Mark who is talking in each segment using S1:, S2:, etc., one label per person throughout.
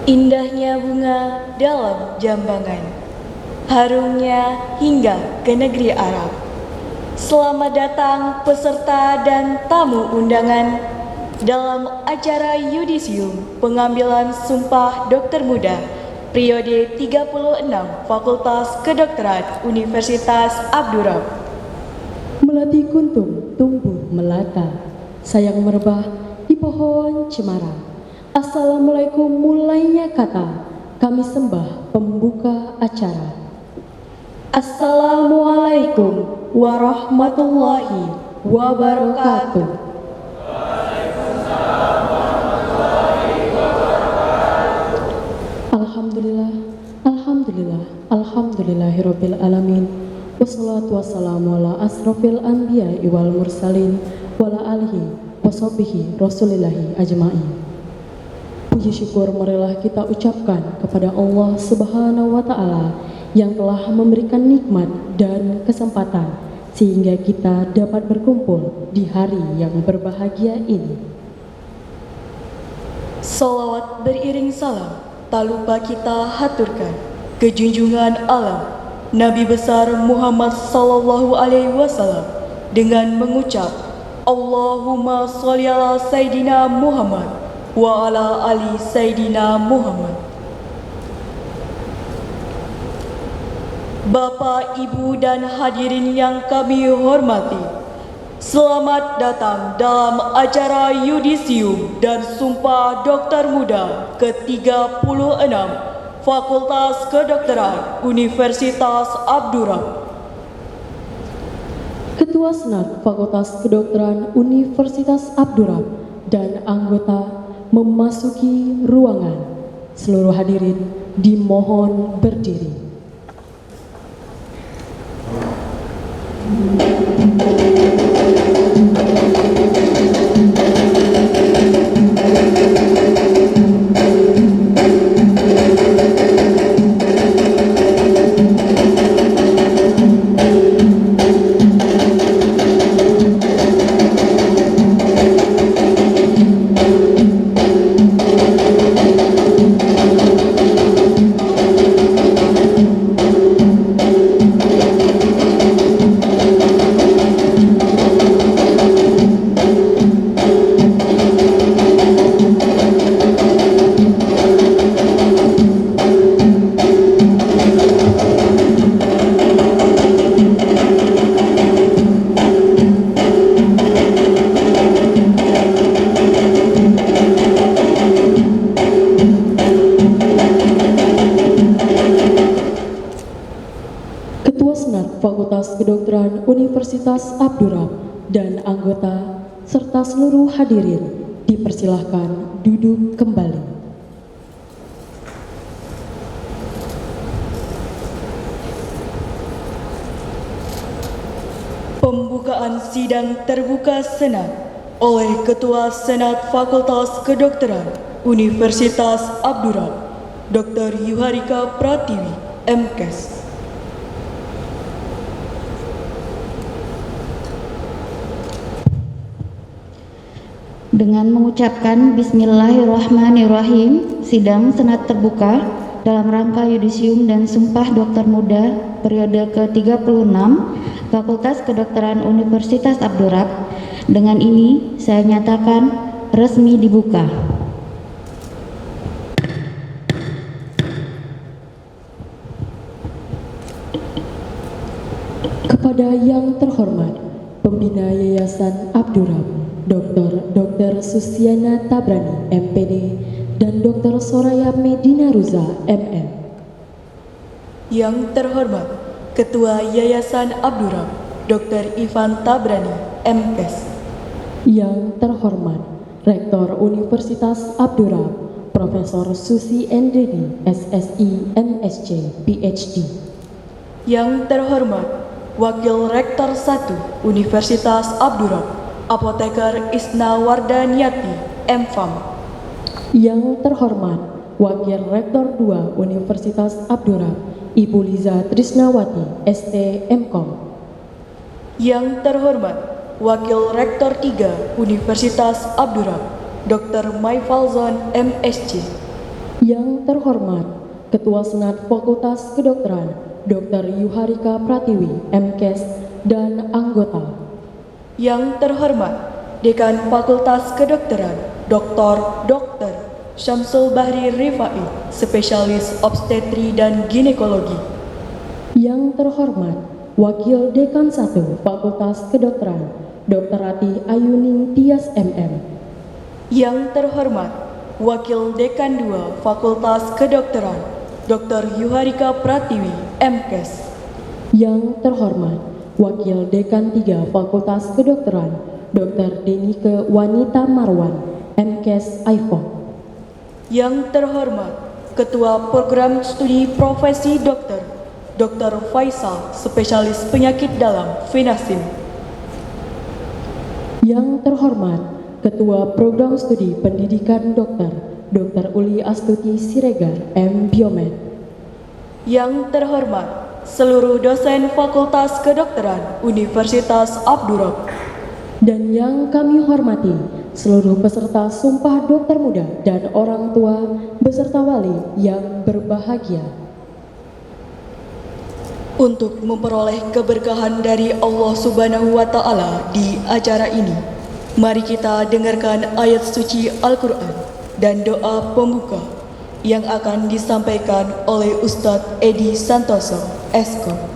S1: Indahnya bunga dalam jambangan, harumnya hingga ke negeri Arab. Selamat datang peserta dan tamu undangan dalam acara yudisium pengambilan sumpah dokter muda periode 36 Fakultas Kedokteran Universitas Abdurrahman.
S2: Melati kuntum tumbuh melata, sayang merebah di pohon cemara. Assalamualaikum mulainya kata, kami sembah pembuka acara. Assalamualaikum warahmatullahi wabarakatuh. Alhamdulillah, alhamdulillah, alhamdulillahirabbil alamin. Wassalatu wassalamu ala asrofil anbiya wal mursalin wala alihi washabihi rasulillahi ajma'in. Puji syukur marilah kita ucapkan kepada Allah Subhanahu wa Ta'ala yang telah memberikan nikmat dan kesempatan sehingga kita dapat berkumpul di hari yang berbahagia ini.
S1: Salawat beriring salam tak lupa kita haturkan ke junjungan alam Nabi besar Muhammad sallallahu alaihi wasallam dengan mengucap Allahumma sholli ala Sayyidina Muhammad wa ala ali Sayyidina Muhammad. Bapak, Ibu dan hadirin yang kami hormati, selamat datang dalam acara yudisium dan sumpah dokter muda ke-36 Fakultas Kedokteran Universitas Abdurrahman.
S2: Ketua Senat Fakultas Kedokteran Universitas Abdurrahman dan anggota memasuki ruangan. Seluruh hadirin dimohon berdiri. Fakultas Kedokteran Universitas Abdurrahman dan anggota serta seluruh hadirin dipersilahkan duduk kembali.
S1: Pembukaan sidang terbuka Senat oleh Ketua Senat Fakultas Kedokteran Universitas Abdurrahman Dr. Yuharika Pratiwi, MKes.
S3: Dengan mengucapkan Bismillahirrahmanirrahim, sidang Senat terbuka dalam rangka yudisium dan sumpah dokter muda periode ke-36 Fakultas Kedokteran Universitas Abdurrahman. Dengan ini saya nyatakan resmi dibuka.
S2: Kepada yang terhormat Pembina Yayasan Abdurrahman Dr. Susiana Tabrani, MPD, dan Dr. Soraya Medina Ruza, MM.
S1: Yang terhormat Ketua Yayasan Abdurrahman Dr. Ivan Tabrani, MKes.
S2: Yang terhormat Rektor Universitas Abdurrahman Profesor Susi Endrini, SSI, MSc, PhD.
S1: Yang terhormat Wakil Rektor 1 Universitas Abdurrahman Apoteker Isna Wardaniati, MFAM.
S2: Yang terhormat Wakil Rektor 2 Universitas Abdurrahman Ibu Liza Trisnawati, ST, MKom.
S1: Yang terhormat Wakil Rektor 3 Universitas Abdurrahman Dr. Mai Falzon, MSc.
S2: Yang terhormat Ketua Senat Fakultas Kedokteran Dr. Yuharika Pratiwi, MKes, dan anggota.
S1: Yang terhormat Dekan Fakultas Kedokteran Dr. Syamsul Bahri Rifai, Spesialis Obstetri dan Ginekologi.
S2: Yang terhormat Wakil Dekan 1 Fakultas Kedokteran Dr. Rati Ayuning Tias MM.
S1: Yang terhormat Wakil Dekan 2 Fakultas Kedokteran Dr. Yuharika Pratiwi, MKes.
S2: Yang terhormat Wakil Dekan 3 Fakultas Kedokteran Dr. Denike Wanita Marwan, MKes IFOK.
S1: Yang terhormat Ketua Program Studi Profesi Dokter Dr. Faisal, Spesialis Penyakit Dalam, Finasim.
S2: Yang terhormat Ketua Program Studi Pendidikan Dokter Dr. Uli Astuti Siregar, M. Biomed.
S1: Yang terhormat seluruh dosen Fakultas Kedokteran Universitas Abdurrahman.
S2: Dan yang kami hormati seluruh peserta Sumpah Dokter Muda dan orang tua beserta wali yang berbahagia.
S1: Untuk memperoleh keberkahan dari Allah Subhanahu wa Ta'ala di acara ini, mari kita dengarkan ayat suci Al-Quran dan doa pembuka yang akan disampaikan oleh Ustadz Edi Santoso, Eskom.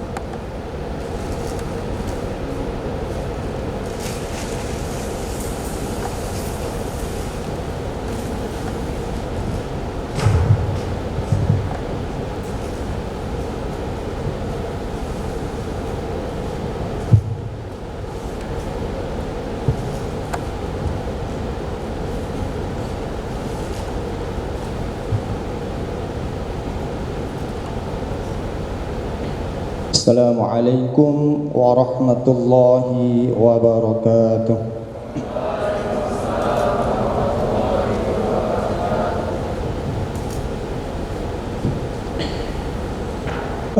S4: Assalamualaikum warahmatullahi wabarakatuh.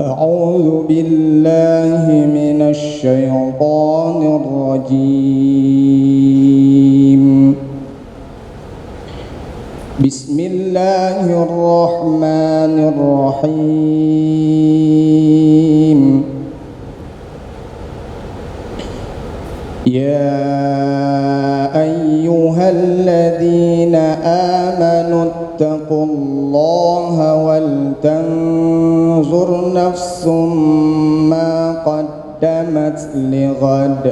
S4: A'udzu billahi minasy syaithanir rajim. Bismillahirrahmanirrahim. Ya ayyuhalladzina amanu ittaqullaha wal tanzur nafsum ma qaddamat lighad.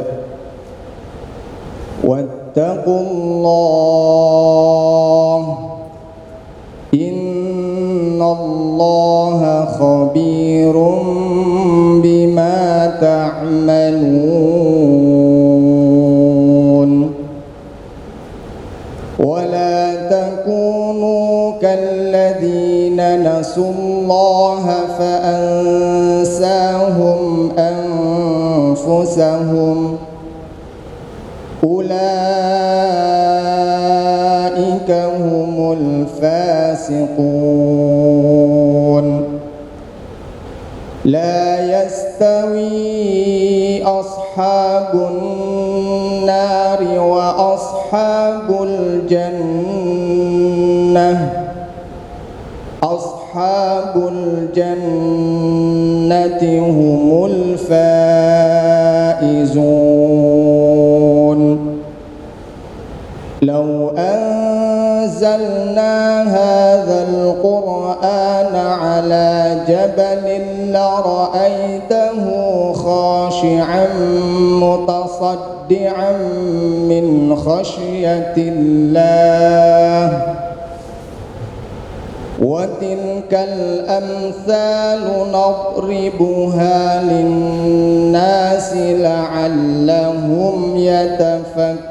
S4: Wattaqullaha innallaha khabirum bima ta'malun. Wala takunu kalladzina nasullaha fa ansahum anfusahum. Ulaika humul fasiqun. La yastawi ashabun nari wa ashabul jannah. Ashabul jannati humul faizun. Law anzalna hadzal qur'ana ala jabalin la ra'aitahu khashi'an mutasaddian min khashyatillah. Wa tilkal amthalu nadribuha lin-nasi la'allahum yatafakkarun.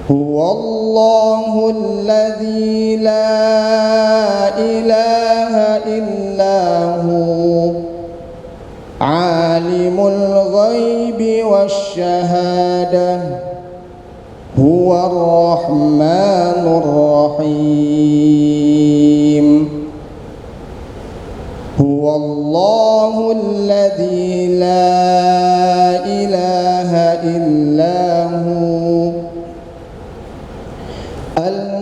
S4: Huwallahu alladzi la ilaha illahu alimul ghaibi wasyahadah huwar rahmanur rahim. Huwallahu alladzi la ilaha illahu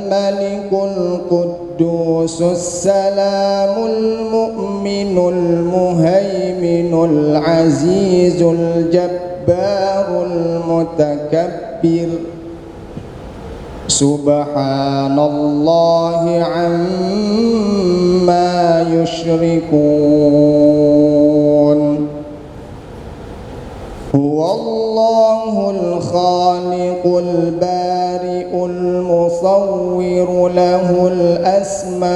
S4: الملك القدوس السلام المؤمن المهيمن العزيز الجبار المتكبر سبحان الله عما يشركون هو الله الخالق البارئ المصور له الأسماء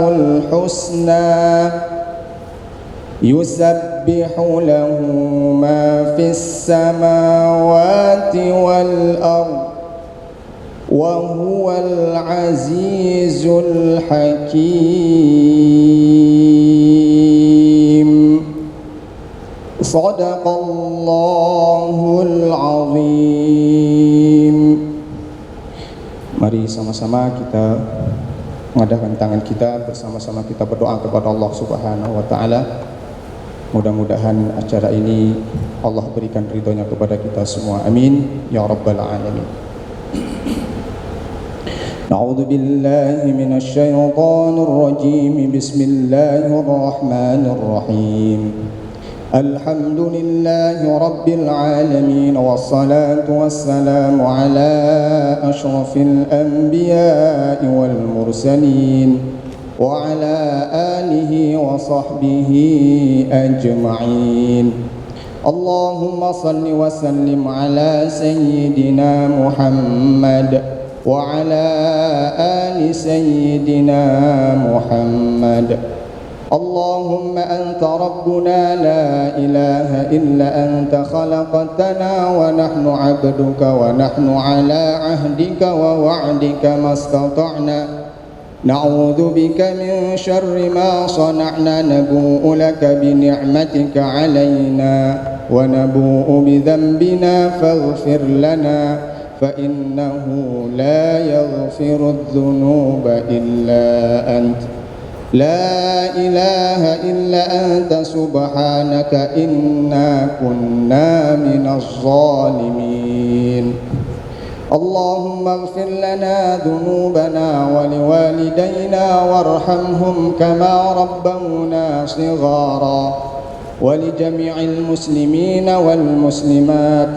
S4: الحسنى يسبح له ما في السماوات والأرض وهو العزيز الحكيم صدق الله العظيم. Mari sama-sama kita mengadakan tangan kita, bersama-sama kita berdoa kepada Allah Subhanahu wa taala. Mudah-mudahan acara ini Allah berikan ridhonya kepada kita semua. Amin ya rabbal alamin. A'udzu billahi minasy syaithanir rajim. Bismillahir rahmanir rahim. Alhamdulillahi rabbil alamin wassalatu wassalamu ala asyrafil anbiya'i wal mursalin wa ala alihi wa sahbihi ajma'in. Allahumma salli wa sallim ala sayyidina Muhammad wa ala ali sayyidina Muhammad. اللهم أنت ربنا لا إله إلا أنت خلقتنا ونحن عبدك ونحن على عهدك ووعدك ما استطعنا نعوذ بك من شر ما صنعنا نبوء لك بنعمتك علينا ونبوء بذنبنا فاغفر لنا فإنه لا يغفر الذنوب إلا أنت لا إله إلا أنت سبحانك إنا كنا من الظالمين. اللهم اغفر لنا ذنوبنا ولوالدينا وارحمهم كما ربونا صغارا ولجميع المسلمين والمسلمات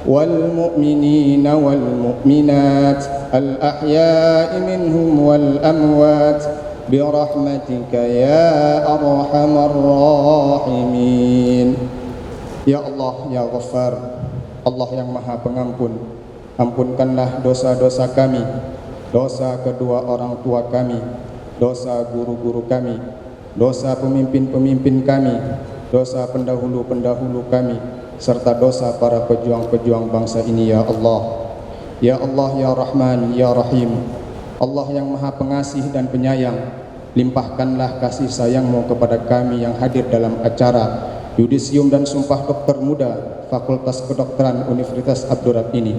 S4: والمؤمنين والمؤمنات الأحياء منهم والأموات برحمتك يا أرحم الراحمين. Ya Allah, ya Ghaffar, Allah yang Maha Pengampun, ampunkanlah dosa-dosa kami, dosa kedua orang tua kami, dosa guru-guru kami, dosa pemimpin-pemimpin kami, dosa pendahulu-pendahulu kami, serta dosa para pejuang-pejuang bangsa ini ya Allah. Ya Allah, ya Rahman, ya Rahim, Allah yang Maha Pengasih dan Penyayang, limpahkanlah kasih sayang-Mu kepada kami yang hadir dalam acara Yudisium dan Sumpah Dokter Muda Fakultas Kedokteran Universitas Abdurrahman ini.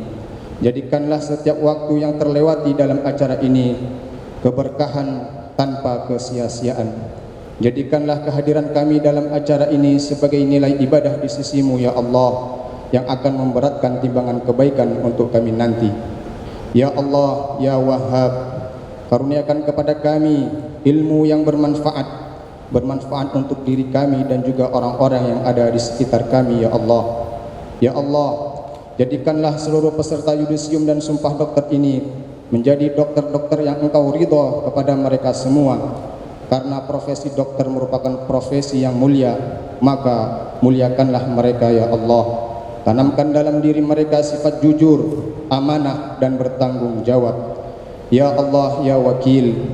S4: Jadikanlah setiap waktu yang terlewati dalam acara ini keberkahan tanpa kesia-siaan. Jadikanlah kehadiran kami dalam acara ini sebagai nilai ibadah di sisi-Mu ya Allah, yang akan memberatkan timbangan kebaikan untuk kami nanti. Ya Allah, ya Wahhab, karuniakan kepada kami ilmu yang bermanfaat untuk diri kami dan juga orang-orang yang ada di sekitar kami ya Allah. Ya Allah, jadikanlah seluruh peserta Yudisium dan Sumpah Dokter ini menjadi dokter-dokter yang Engkau ridho kepada mereka semua. Karena profesi dokter merupakan profesi yang mulia, maka muliakanlah mereka ya Allah. Tanamkan dalam diri mereka sifat jujur, amanah dan bertanggung jawab. Ya Allah, ya Wakil,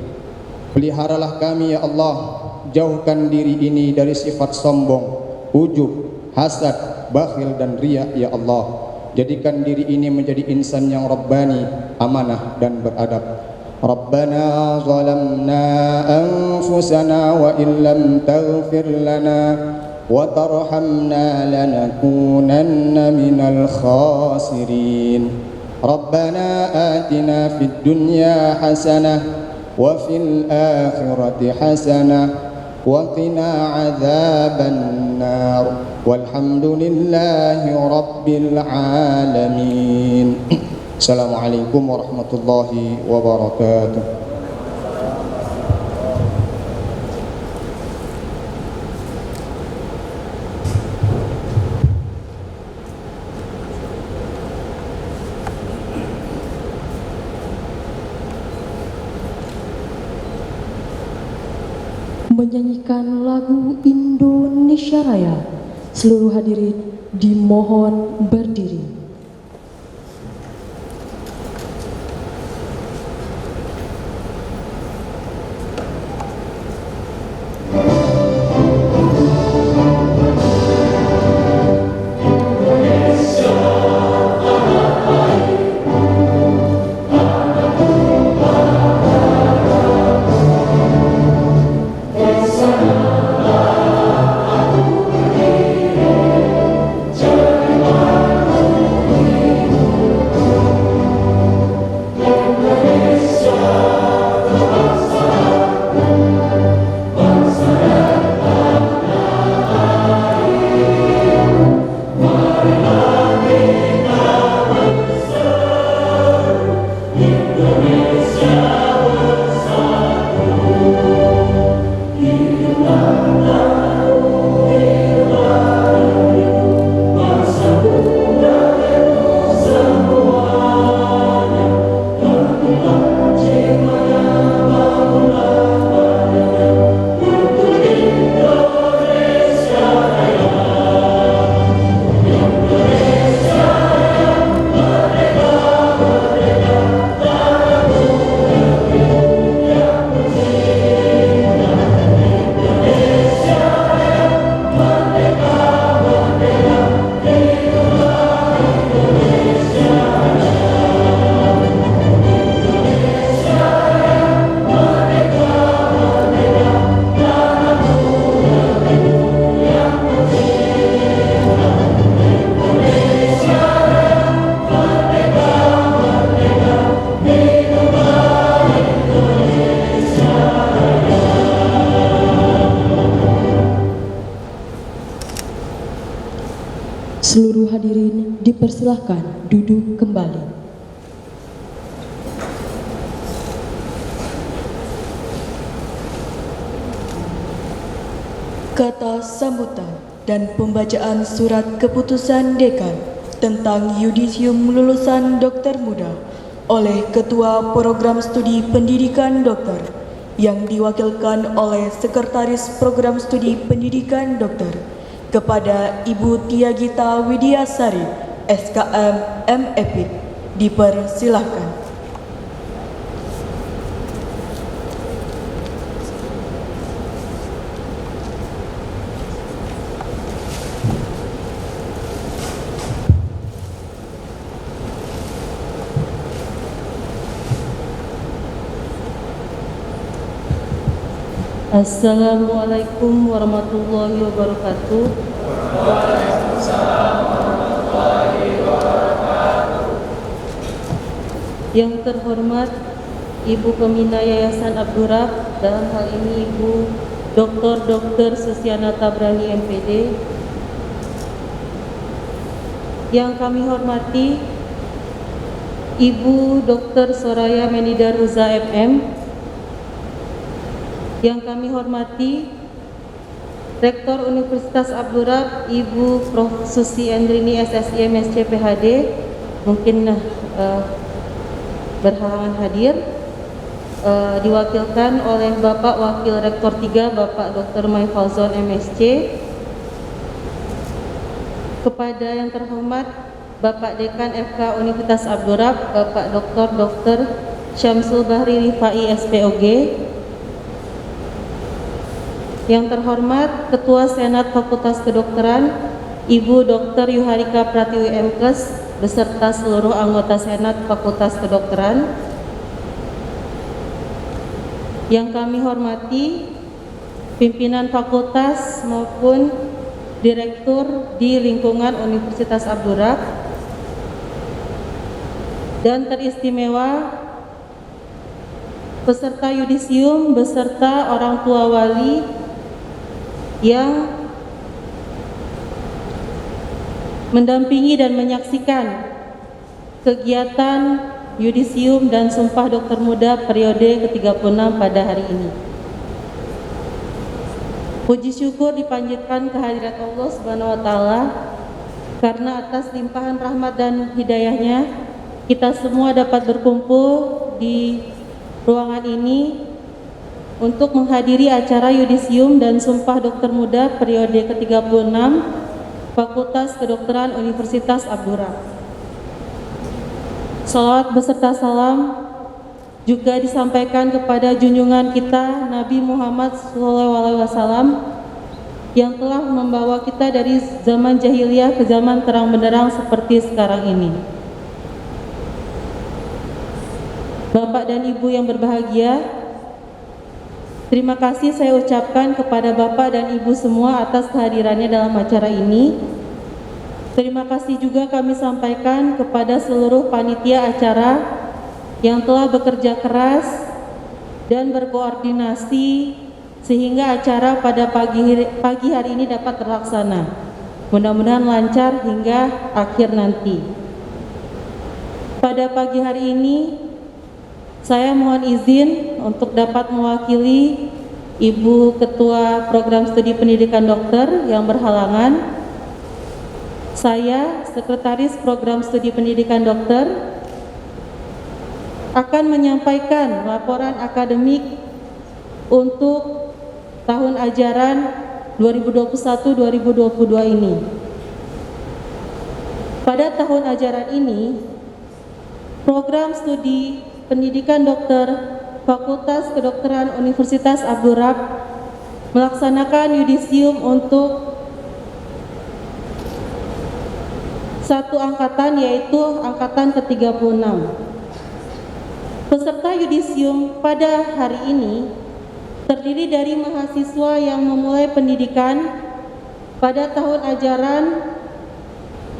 S4: peliharalah kami ya Allah, jauhkan diri ini dari sifat sombong, ujub, hasad, bakhil dan riya ya Allah. Jadikan diri ini menjadi insan yang rabbani, amanah dan beradab. Rabbana zalamna anfusana wa illam taghfir lana wa tarhamna lanakunanna minal khasirin. Rabbana atina fid dunya hasanah wa fil akhirati hasanah wa qina adzaban nar walhamdulillahi rabbil alamin. Assalamualaikum warahmatullahi wabarakatuh.
S2: Menyanyikan lagu Indonesia Raya, seluruh hadirin dimohon berdiri. Seluruh hadirin dipersilahkan duduk kembali.
S1: Kata sambutan dan pembacaan surat keputusan dekan tentang yudisium lulusan dokter muda oleh Ketua Program Studi Pendidikan Dokter yang diwakilkan oleh Sekretaris Program Studi Pendidikan Dokter kepada Ibu Tia Gita Widiasari, SKM MEPID, dipersilahkan.
S5: Assalamualaikum warahmatullahi wabarakatuh. Yang terhormat Ibu Pembina Yayasan Abdurrahman, dalam hal ini Ibu Dr. Susiana Tabrani MPD. Yang kami hormati Ibu Dr. Soraya Menida Ruza MM. Yang kami hormati Rektor Universitas Abdurrahman Ibu Prof. Susi Endrini SSI MSc PhD, mungkin berhalangan hadir, diwakilkan oleh Bapak Wakil Rektor 3 Bapak Dr. Mai Falzon MSc. Kepada yang terhormat Bapak Dekan FK Universitas Abdurrahman Bapak Dr. Syamsul Bahri Rifai SPOG. Yang terhormat Ketua Senat Fakultas Kedokteran Ibu Dr. Yuharika Pratiwi MKes beserta seluruh anggota Senat Fakultas Kedokteran. Yang kami hormati pimpinan fakultas maupun direktur di lingkungan Universitas Abdurrahman, dan teristimewa peserta yudisium beserta orang tua wali yang mendampingi dan menyaksikan kegiatan yudisium dan sumpah dokter muda periode ke-36 pada hari ini. Puji syukur dipanjatkan kehadirat Allah Subhanahu wa taala karena atas limpahan rahmat dan hidayahnya kita semua dapat berkumpul di ruangan ini untuk menghadiri acara yudisium dan sumpah dokter muda periode ke-36 Fakultas Kedokteran Universitas Abdurrahman. Salawat beserta salam juga disampaikan kepada junjungan kita Nabi Muhammad SAW yang telah membawa kita dari zaman jahiliyah ke zaman terang benderang seperti sekarang ini. Bapak dan Ibu yang berbahagia, terima kasih saya ucapkan kepada Bapak dan Ibu semua atas kehadirannya dalam acara ini. Terima kasih juga kami sampaikan kepada seluruh panitia acara yang telah bekerja keras dan berkoordinasi sehingga acara pada pagi hari ini dapat terlaksana. Mudah-mudahan lancar hingga akhir nanti. Pada pagi hari ini saya mohon izin untuk dapat mewakili Ibu Ketua Program Studi Pendidikan Dokter yang berhalangan. Saya, Sekretaris Program Studi Pendidikan Dokter, akan menyampaikan laporan akademik untuk tahun ajaran 2021-2022 ini. Pada tahun ajaran ini, Program Studi Pendidikan Dokter Fakultas Kedokteran Universitas Abdurrahman melaksanakan yudisium untuk satu angkatan, yaitu angkatan ke-36. Peserta yudisium pada hari ini terdiri dari mahasiswa yang memulai pendidikan pada tahun ajaran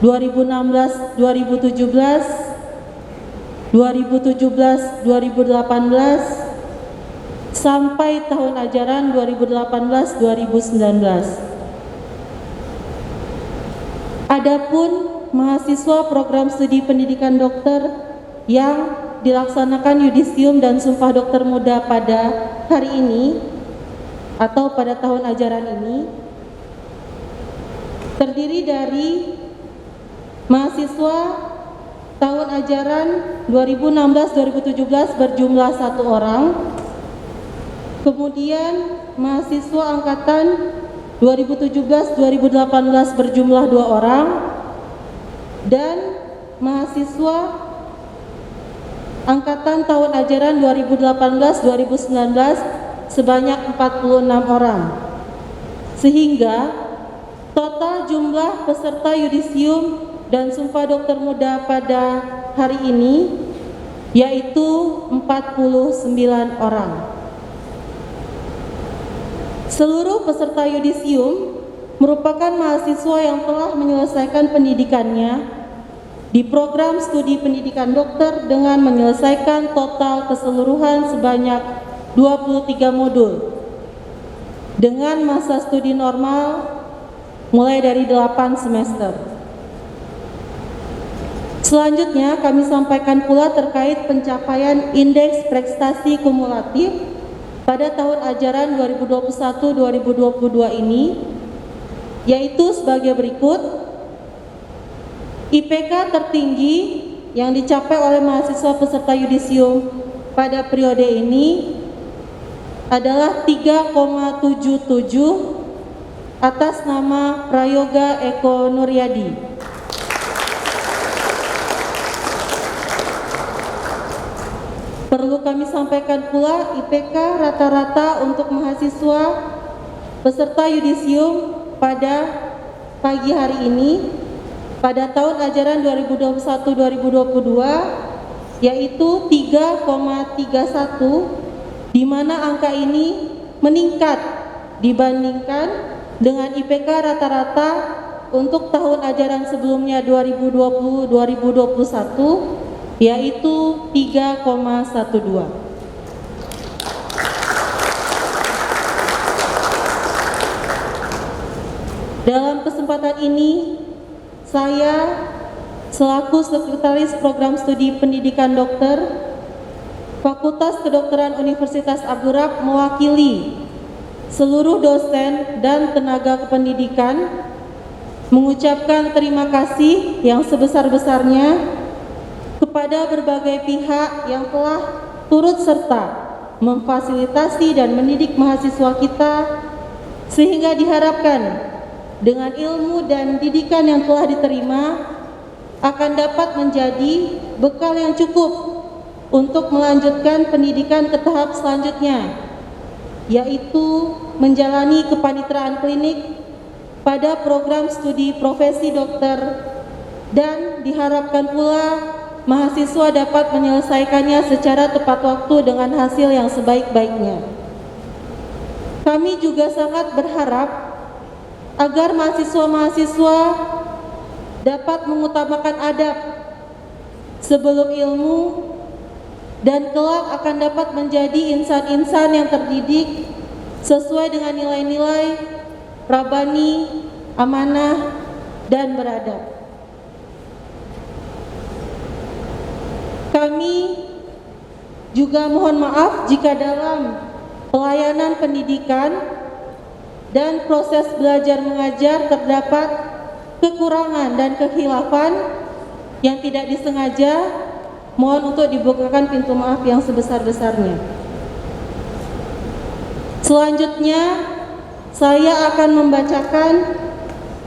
S5: 2016-2017, 2017-2018, sampai tahun ajaran 2018-2019. Adapun mahasiswa program studi pendidikan dokter yang dilaksanakan yudisium dan sumpah dokter muda pada hari ini atau pada tahun ajaran ini terdiri dari mahasiswa tahun ajaran 2016-2017 berjumlah 1 orang, kemudian mahasiswa angkatan 2017-2018 berjumlah 2 orang, dan mahasiswa angkatan tahun ajaran 2018-2019 sebanyak 46 orang. Sehingga total jumlah peserta yudisium dan sumpah dokter muda pada hari ini yaitu 49 orang. Seluruh peserta yudisium merupakan mahasiswa yang telah menyelesaikan pendidikannya di program studi pendidikan dokter dengan menyelesaikan total keseluruhan sebanyak 23 modul dengan masa studi normal mulai dari 8 semester. Selanjutnya kami sampaikan pula terkait pencapaian indeks prestasi kumulatif pada tahun ajaran 2021-2022 ini, yaitu sebagai berikut. IPK tertinggi yang dicapai oleh mahasiswa peserta yudisium pada periode ini adalah 3,77 atas nama Prayoga Eko Nuryadi. Perlu kami sampaikan pula IPK rata-rata untuk mahasiswa peserta yudisium pada pagi hari ini pada tahun ajaran 2021-2022 yaitu 3,31, di mana angka ini meningkat dibandingkan dengan IPK rata-rata untuk tahun ajaran sebelumnya 2020-2021 yaitu 3,12. Dalam kesempatan ini saya selaku Sekretaris Program Studi Pendidikan Dokter, Fakultas Kedokteran Universitas Abdurrab mewakili seluruh dosen dan tenaga kependidikan mengucapkan terima kasih yang sebesar-besarnya kepada berbagai pihak yang telah turut serta memfasilitasi dan mendidik mahasiswa kita sehingga diharapkan dengan ilmu dan didikan yang telah diterima akan dapat menjadi bekal yang cukup untuk melanjutkan pendidikan ke tahap selanjutnya, yaitu menjalani kepanitraan klinik pada program studi profesi dokter, dan diharapkan pula mahasiswa dapat menyelesaikannya secara tepat waktu dengan hasil yang sebaik-baiknya. Kami juga sangat berharap agar mahasiswa-mahasiswa dapat mengutamakan adab sebelum ilmu dan kelak akan dapat menjadi insan-insan yang terdidik sesuai dengan nilai-nilai rabani, amanah, dan beradab. Kami juga mohon maaf jika dalam pelayanan pendidikan dan proses belajar mengajar terdapat kekurangan dan kekhilafan yang tidak disengaja. Mohon untuk dibukakan pintu maaf yang sebesar-besarnya. Selanjutnya, saya akan membacakan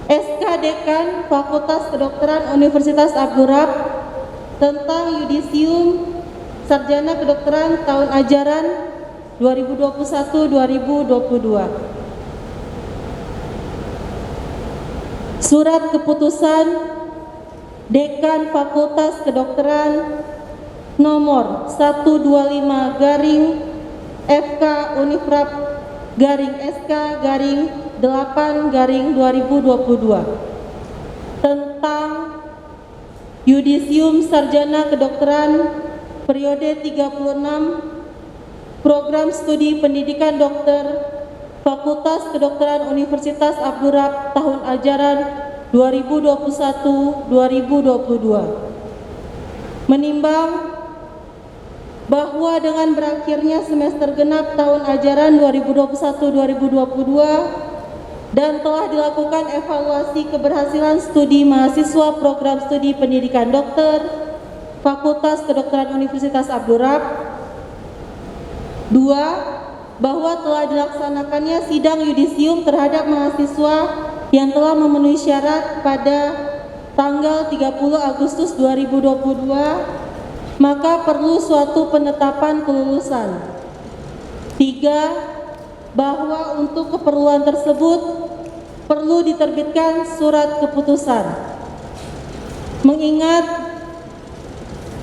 S5: SK Dekan Fakultas Kedokteran Universitas Abdurrab tentang Yudisium Sarjana Kedokteran tahun ajaran 2021-2022. Surat Keputusan Dekan Fakultas Kedokteran nomor 125 garing FK Unifrap garing SK garing 8 garing 2022 tentang Yudisium Sarjana Kedokteran periode 36 Program Studi Pendidikan Dokter Fakultas Kedokteran Universitas Abdurrab tahun ajaran 2021-2022. Menimbang bahwa dengan berakhirnya semester genap tahun ajaran 2021-2022 dan telah dilakukan evaluasi keberhasilan studi mahasiswa program studi pendidikan dokter Fakultas Kedokteran Universitas Abdurrab. 2. Bahwa telah dilaksanakannya sidang yudisium terhadap mahasiswa yang telah memenuhi syarat pada tanggal 30 Agustus 2022, maka perlu suatu penetapan kelulusan. 3. Bahwa untuk keperluan tersebut perlu diterbitkan surat keputusan. Mengingat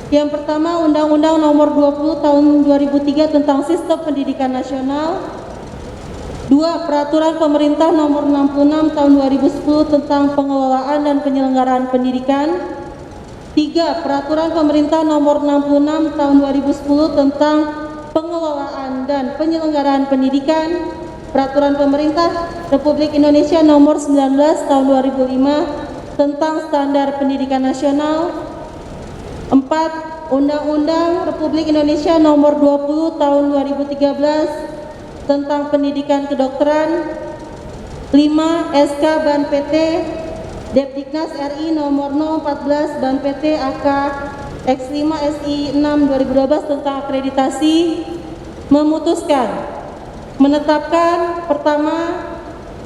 S5: yang pertama, Undang-Undang Nomor 20 Tahun 2003 tentang Sistem Pendidikan Nasional. 2. Peraturan Pemerintah Nomor 66 Tahun 2010 tentang Pengelolaan dan Penyelenggaraan Pendidikan. 3. Peraturan Pemerintah Nomor 66 Tahun 2010 tentang Pengelolaan dan Penyelenggaraan Pendidikan. Peraturan Pemerintah Republik Indonesia Nomor 19 Tahun 2005 tentang Standar Pendidikan Nasional. 4. Undang-Undang Republik Indonesia Nomor 20 Tahun 2013 tentang Pendidikan Kedokteran. 5. SK Ban PT Depdiknas RI Nomor 014 Ban PT AK X5 SI 6 2012 tentang akreditasi memutuskan menetapkan pertama,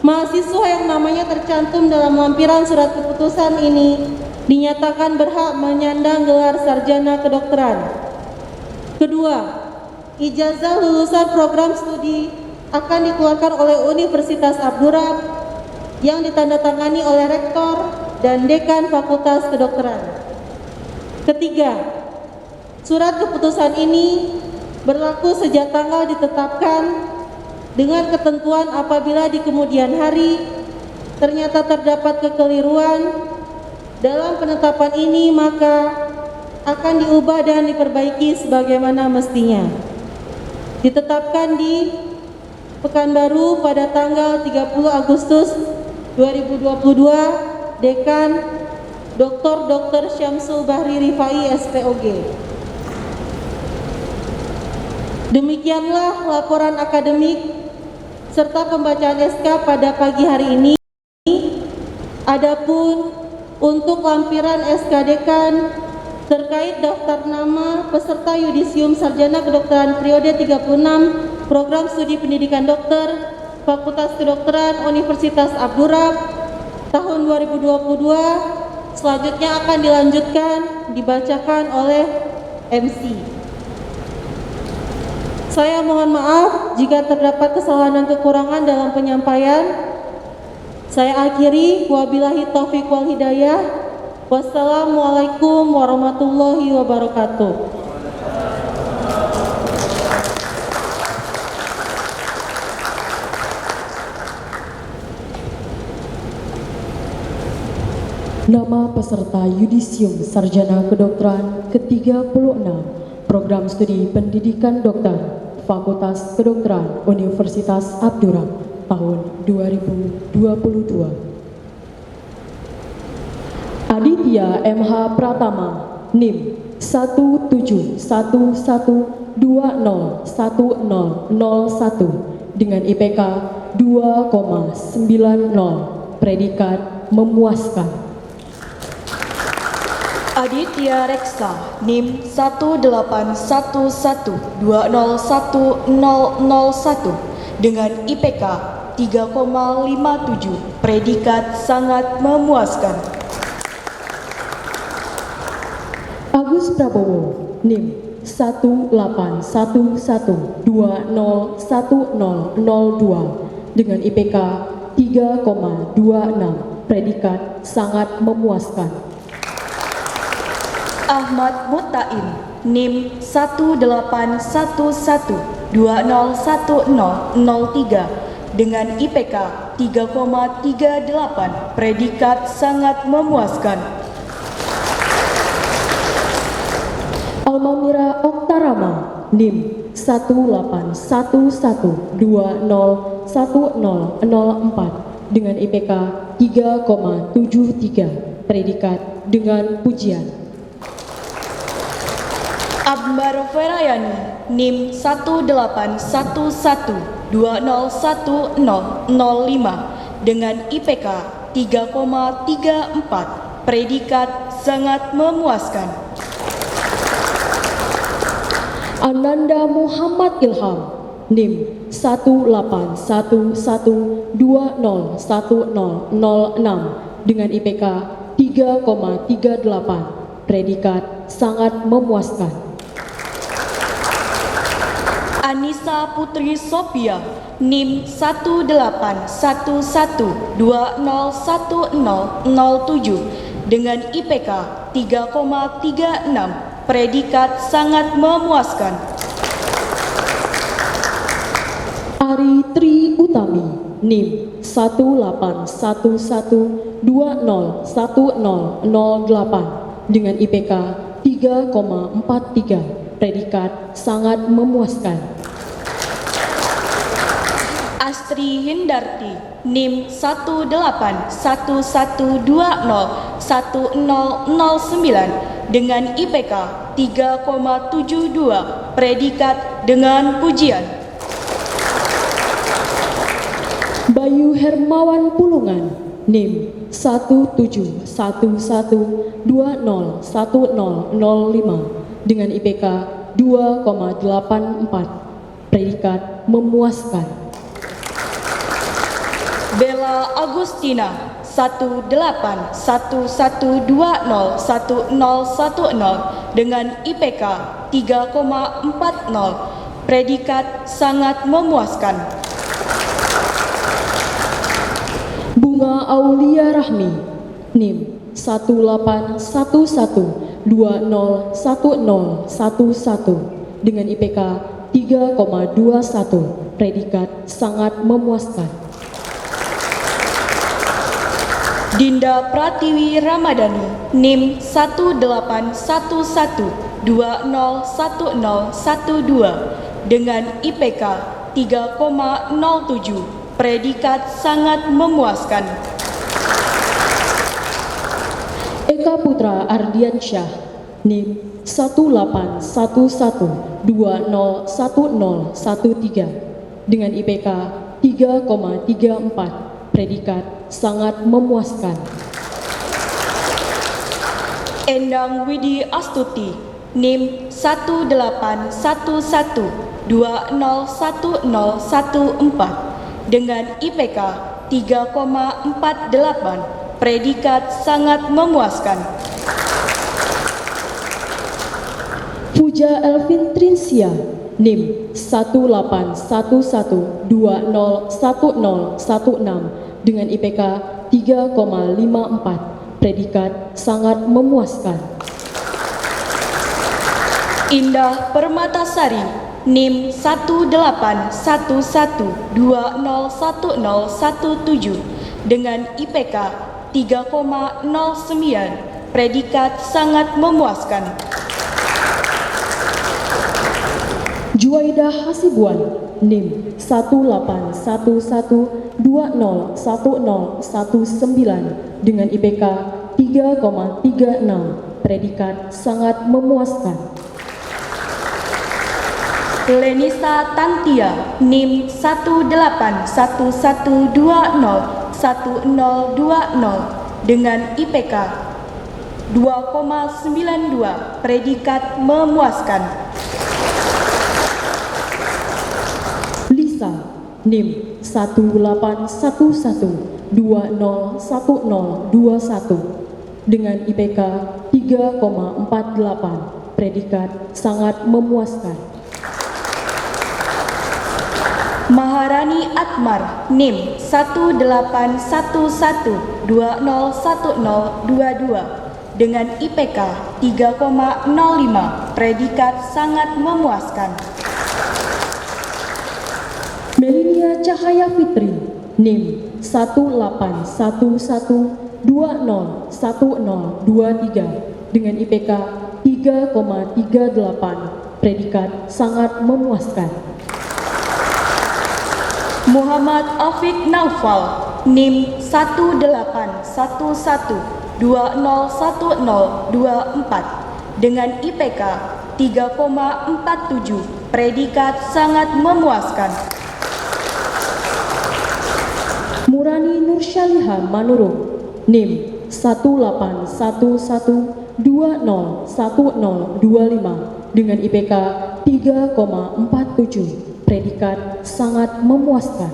S5: mahasiswa yang namanya tercantum dalam lampiran surat keputusan ini dinyatakan berhak menyandang gelar sarjana kedokteran. Kedua, ijazah lulusan program studi akan dikeluarkan oleh Universitas Abdurrab yang ditandatangani oleh Rektor dan Dekan Fakultas Kedokteran. Ketiga, surat keputusan ini berlaku sejak tanggal ditetapkan dengan ketentuan apabila di kemudian hari ternyata terdapat kekeliruan dalam penetapan ini, maka akan diubah dan diperbaiki sebagaimana mestinya. Ditetapkan di Pekanbaru pada tanggal 30 Agustus 2022, Dekan Dr. Syamsul Bahri Rifai SPOG. Demikianlah laporan akademik serta pembacaan SK pada pagi hari ini. Adapun untuk lampiran SK Dekan terkait daftar nama peserta yudisium sarjana kedokteran periode 36 program studi pendidikan dokter Fakultas Kedokteran Universitas Abdurrahman tahun 2022 selanjutnya akan dilanjutkan dibacakan oleh MC. Saya mohon maaf jika terdapat kesalahan dan kekurangan dalam penyampaian. Saya akhiri, wabillahi taufiq wal hidayah. Wassalamualaikum warahmatullahi wabarakatuh.
S2: Nama peserta yudisium sarjana kedokteran ke-36 Program Studi Pendidikan Dokter Fakultas Kedokteran Universitas Abdurrahman tahun 2022. Aditya MH Pratama NIM 17120101001 dengan IPK 2,90, predikat memuaskan.
S1: Aditya Reksa NIM 18112011001 dengan IPK 3,57, predikat sangat memuaskan.
S2: Agus Prabowo NIM 18112011002 dengan IPK 3,26, predikat sangat memuaskan.
S1: Ahmad Mutain NIM 18112011003 dengan IPK 3,38, predikat sangat memuaskan.
S2: Almamira Oktarama NIM 18112011004 dengan IPK 3,73, predikat dengan pujian.
S1: Akbar Ferayani NIM 18112011005 dengan IPK 3,34, predikat sangat memuaskan.
S2: Ananda Muhammad Ilham NIM 18112011006 dengan IPK 3,38, predikat sangat memuaskan.
S1: Anissa Putri Sophia NIM 18112011007 dengan IPK 3,36, predikat sangat memuaskan.
S2: Ari Tri Utami NIM 18111201008 dengan IPK 3,43, predikat sangat memuaskan.
S1: Astri Hindarti NIM 18111201009 dengan IPK 3,72, predikat dengan pujian.
S2: Bayu Hermawan Pulungan NIM 17111201005 dengan IPK 2,84, predikat memuaskan.
S1: Bella Agustina 18111201010 dengan IPK 3,40, predikat sangat memuaskan.
S2: Bunga Aulia Rahmi NIM 18120101011 dengan IPK 3,21, predikat sangat memuaskan.
S1: Dinda Pratiwi Ramadhani NIM 18120101012 dengan IPK 3,07, predikat sangat memuaskan.
S2: Eka Nurmala Ardiansyah NIM 18120101013 dengan IPK 3,34, predikat sangat memuaskan.
S1: Endang Widi Astuti NIM 18120101014 dengan IPK 3,48, predikat sangat memuaskan.
S2: Puja Elvin Trinsia NIM 18112011016 dengan IPK 3,54, predikat sangat memuaskan.
S1: Indah Permatasari NIM 18112011017 dengan IPK 3,09, predikat sangat memuaskan.
S2: Juwaidah Hasibuan NIM 181201019 dengan IPK 3,36, predikat sangat memuaskan.
S1: Lenisa Tantia NIM 181201020 dengan IPK 2,92, predikat memuaskan.
S2: Lisa NIM 18112011021 dengan IPK 3,48, predikat sangat memuaskan.
S1: Maharani Atmar NIM 18111101022 dengan IPK 3,05, predikat sangat memuaskan.
S2: Melinia Cahaya Fitri NIM 18120101023 dengan IPK 3,38, predikat sangat memuaskan.
S1: Muhammad Afiq Naufal NIM 18120101024 dengan IPK 3,47, predikat sangat memuaskan.
S2: Murani Nursyaliha Manurung NIM 18120101025 dengan IPK 3,47, predikat sangat memuaskan.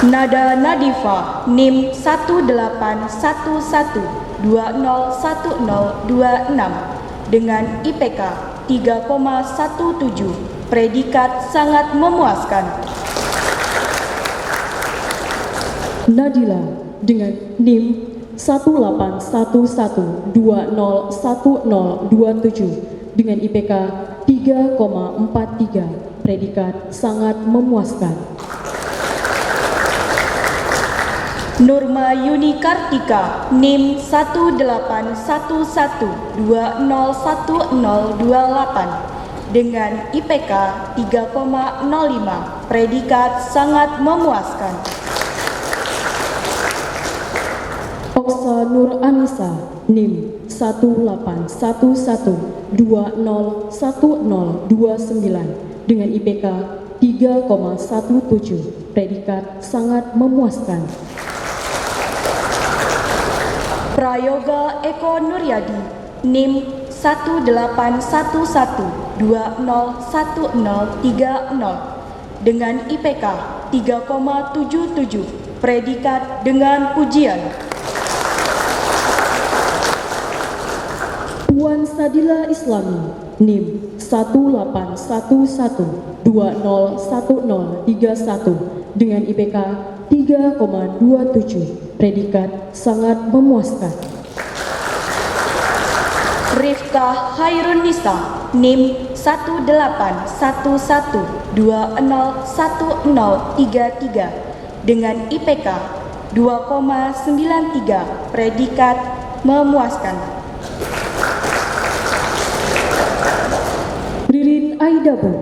S1: Nada Nadifa NIM 18112101026 dengan IPK 3,17, predikat sangat memuaskan.
S2: Nadila dengan NIM 18111101027 dengan IPK 3,43, predikat sangat memuaskan.
S1: Nurma Yuni Kartika NIM 18112101028 dengan IPK 3,05, predikat sangat memuaskan.
S2: Oksa Nur Anissa NIM 18112101029 dengan IPK 3,17, predikat sangat memuaskan.
S1: Prayoga Eko Nuryadi NIM 18112101030 dengan IPK 3,77, predikat dengan pujian.
S2: Puan Sadila Islami NIM 18112101031 dengan IPK 3,27, predikat sangat memuaskan.
S1: Rifka Hairun Nisa NIM 18120101033 dengan IPK 2,93, predikat memuaskan.
S2: Ririn Aidabu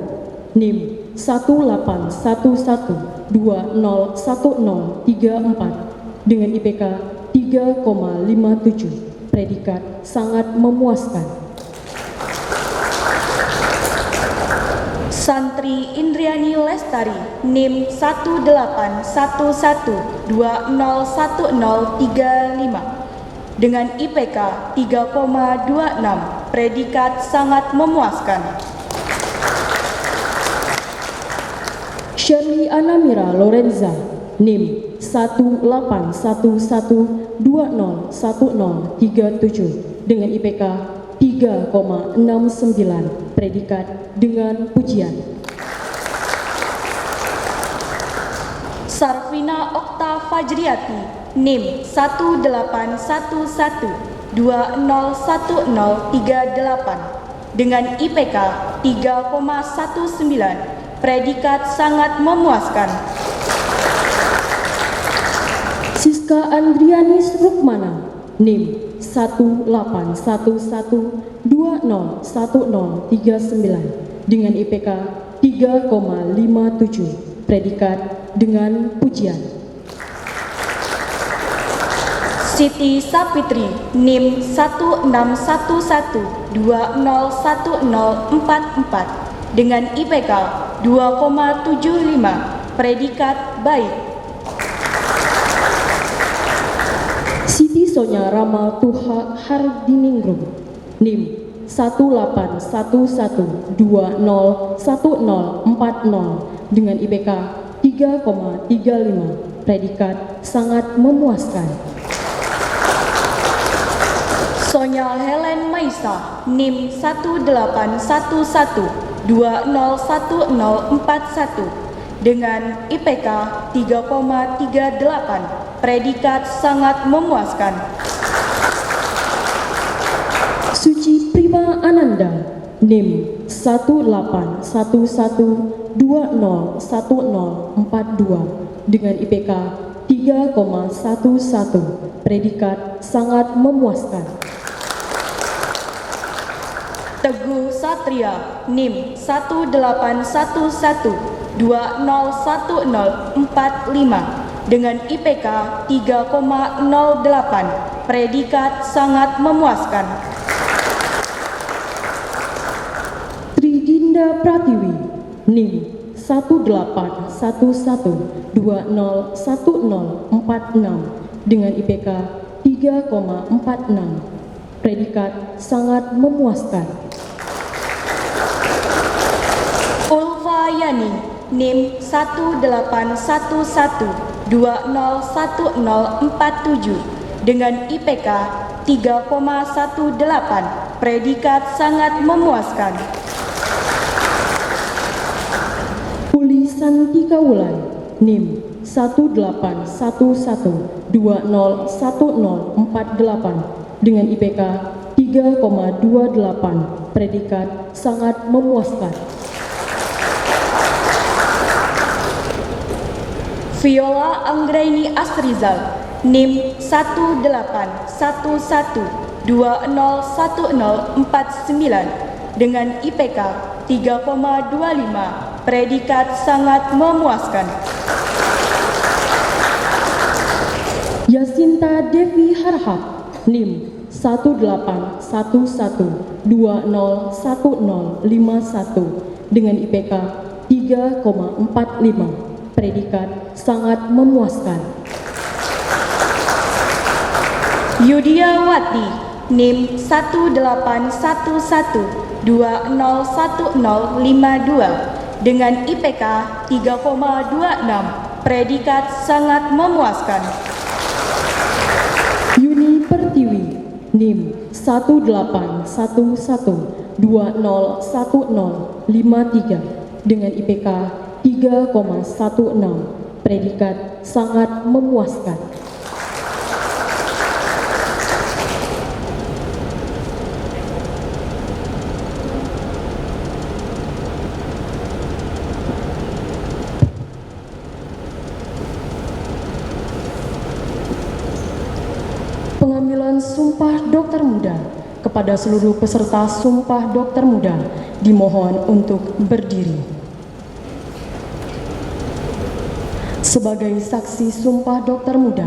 S2: NIM 18112101034 dengan IPK 3,57. Predikat sangat memuaskan.
S1: Santri Indriani Lestari NIM 18102011035 dengan IPK 3,26. Predikat sangat memuaskan.
S2: Shirley Anamira Lorenza NIM 181201037 dengan IPK 3,69. Predikat dengan pujian.
S1: Sarvina Okta Fajriati NIM 181201038 dengan IPK 3,19. Predikat sangat memuaskan.
S2: Siska Andrianis Rukmana NIM 181201039 dengan IPK 3,57. Predikat dengan pujian.
S1: Siti Sapitri NIM 16112011044 dengan IPK 2,75. Predikat baik.
S2: Siti Sonya Rama Tuha Hardiningrum NIM 181201040 dengan IPK 3,35. Predikat sangat memuaskan.
S1: Sonya Helen Maisa NIM 181201041 dengan IPK 3,38. Predikat sangat memuaskan.
S2: Suci Prima Ananda NIM 181201042 dengan IPK 3,11. Predikat sangat memuaskan.
S1: Teguh Satria NIM 18120101045 dengan IPK 3,08. Predikat sangat memuaskan.
S2: Tridinda Pratiwi NIM 18120101046 dengan IPK 3,46. Predikat sangat memuaskan.
S1: Ulfa Yani NIM 18112011047 dengan IPK 3,18. Predikat sangat memuaskan.
S2: Puli Santika Wulai NIM 18120101048 dengan IPK 3,28. Predikat sangat memuaskan.
S1: Viola Anggraini Asrizal NIM 18120101049 dengan IPK 3,25. Predikat sangat memuaskan.
S2: Yasinta Devi Harhab NIM 181201051 dengan IPK 3,45. Predikat sangat memuaskan.
S1: Yudiawati NIM 18112011052 dengan IPK 3,26. Predikat sangat memuaskan.
S2: Yuni Pertiwi NIM 18112011053 dengan IPK 3,16. Predikat sangat memuaskan. Pengambilan Sumpah Dokter Muda kepada seluruh peserta Sumpah Dokter Muda dimohon untuk berdiri. Sebagai saksi Sumpah Dokter Muda,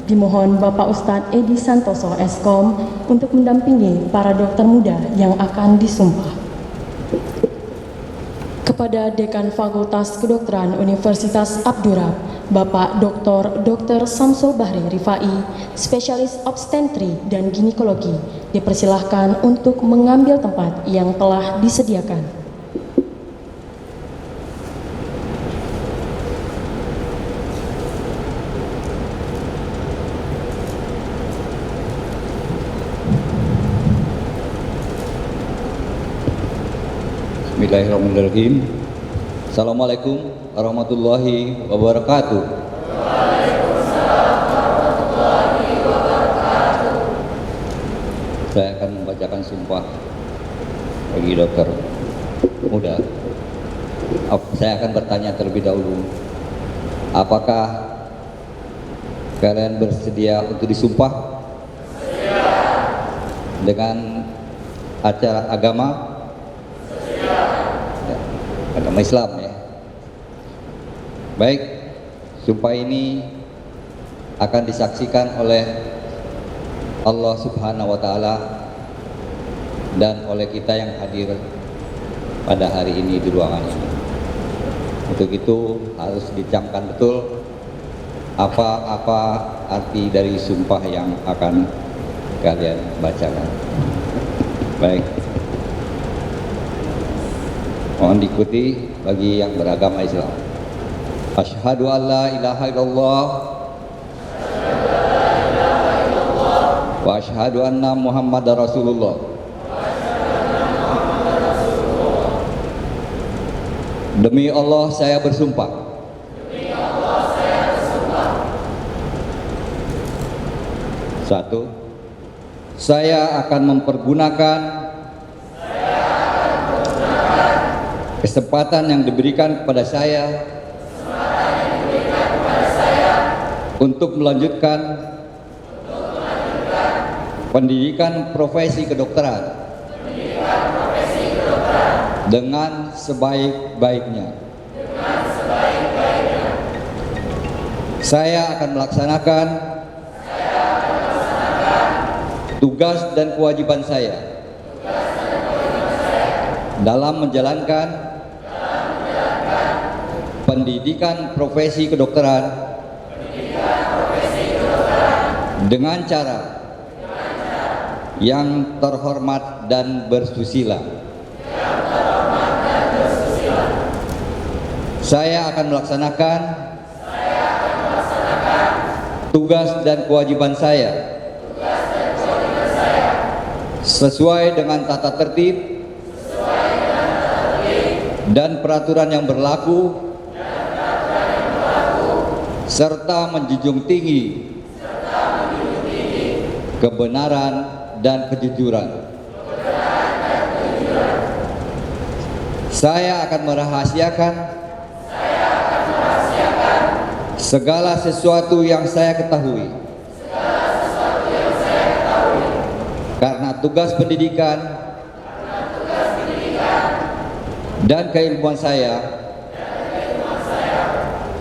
S2: dimohon Bapak Ustadz Edi Santoso Eskom untuk mendampingi para dokter muda yang akan disumpah. Kepada Dekan Fakultas Kedokteran Universitas Abdurrahman, Bapak Dr. Samsul Bahri Rifai, spesialis obstetri dan ginekologi, dipersilahkan untuk mengambil tempat yang telah disediakan.
S6: Bismillahirrahmanirrahim. Assalamualaikum warahmatullahi wabarakatuh. Saya akan membacakan sumpah bagi dokter muda. Saya akan bertanya terlebih dahulu, apakah kalian bersedia untuk disumpah? Dengan acara agama? Agama Islam ya. Baik, sumpah ini akan disaksikan oleh Allah Subhanahu wa taala dan oleh kita yang hadir pada hari ini di ruangan ini. Untuk itu harus dicamkan betul apa arti dari sumpah yang akan kalian bacakan. Baik. Mohon diikuti bagi yang beragama Islam. Asyhadu an la ilaha illallah wa asyhadu anna Muhammadar Rasulullah. Demi Allah saya bersumpah. Satu, saya akan mempergunakan kesempatan yang diberikan kepada saya untuk melanjutkan pendidikan profesi kedokteran dengan sebaik-baiknya. Saya akan melaksanakan tugas dan kewajiban saya dalam menjalankan pendidikan profesi kedokteran dengan cara yang terhormat dan bersusila. Saya akan melaksanakan tugas dan kewajiban saya sesuai dengan tata tertib dan peraturan yang berlaku, serta menjunjung tinggi kebenaran dan kejujuran. Saya akan merahasiakan segala sesuatu yang saya ketahui karena tugas pendidikan dan keilmuan saya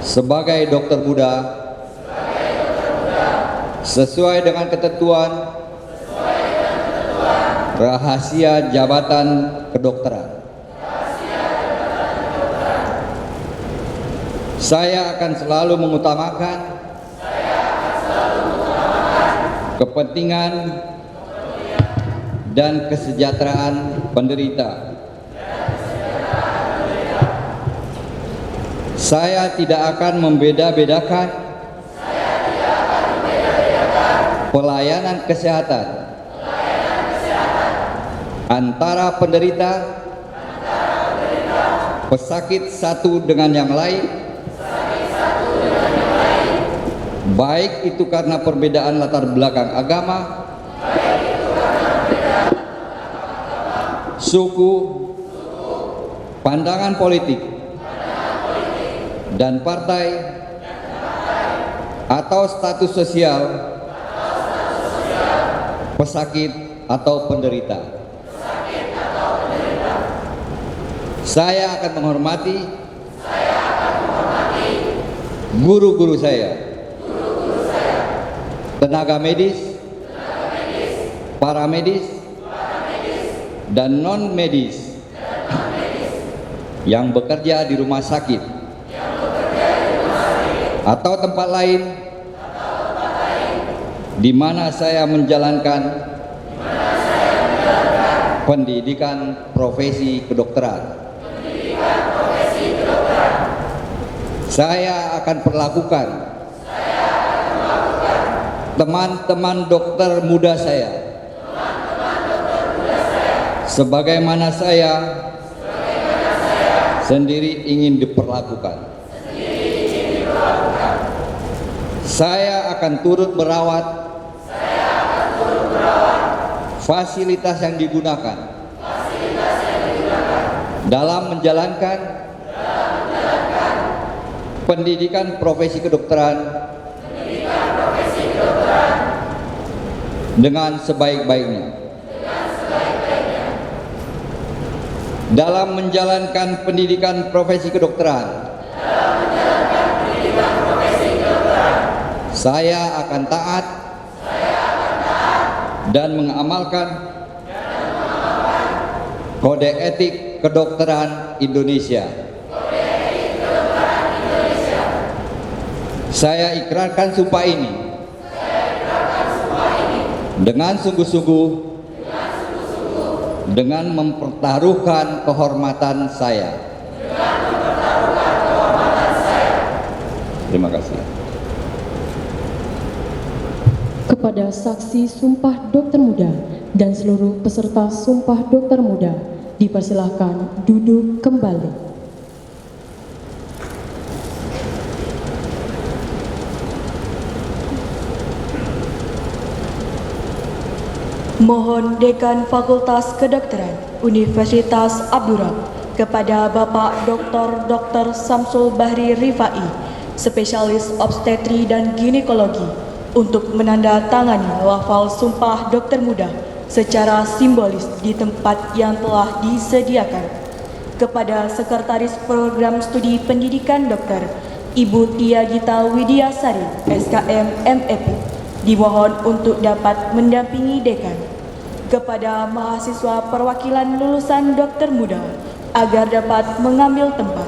S6: sebagai dokter muda sesuai dengan ketentuan rahasia jabatan kedokteran. Saya akan selalu mengutamakan kepentingan dan kesejahteraan penderita. Saya tidak akan membeda-bedakan pelayanan kesehatan antara penderita, pesakit satu dengan yang lain, baik itu karena perbedaan latar belakang agama, suku, pandangan politik, dan partai, atau status sosial pesakit atau penderita. Saya akan menghormati guru-guru saya tenaga medis, paramedis, dan non-medis yang bekerja di rumah sakit atau tempat lain di mana saya menjalankan pendidikan profesi kedokteran. Saya akan perlakukan teman-teman dokter muda saya sebagaimana saya sendiri ingin diperlakukan. Saya akan turut merawat fasilitas yang digunakan dalam menjalankan pendidikan profesi kedokteran dengan sebaik-baiknya. Dalam menjalankan pendidikan profesi kedokteran, saya akan taat dan mengamalkan kode etik kedokteran Indonesia. Saya ikrarkan sumpah ini dengan sungguh-sungguh, dengan mempertaruhkan kehormatan saya. Terima kasih.
S2: Kepada saksi Sumpah Dokter Muda dan seluruh peserta Sumpah Dokter Muda, dipersilahkan duduk kembali.
S1: Mohon Dekan Fakultas Kedokteran Universitas Abdurrahman kepada Bapak Dr. Samsul Bahri Rifai, spesialis obstetri dan ginekologi, untuk menandatangani lafal Sumpah Dokter Muda secara simbolis di tempat yang telah disediakan. Kepada Sekretaris Program Studi Pendidikan Dokter, Ibu Tia Gita Widiasari, SKM MEP, dimohon untuk dapat mendampingi dekan. Kepada mahasiswa perwakilan lulusan dokter muda agar dapat mengambil tempat.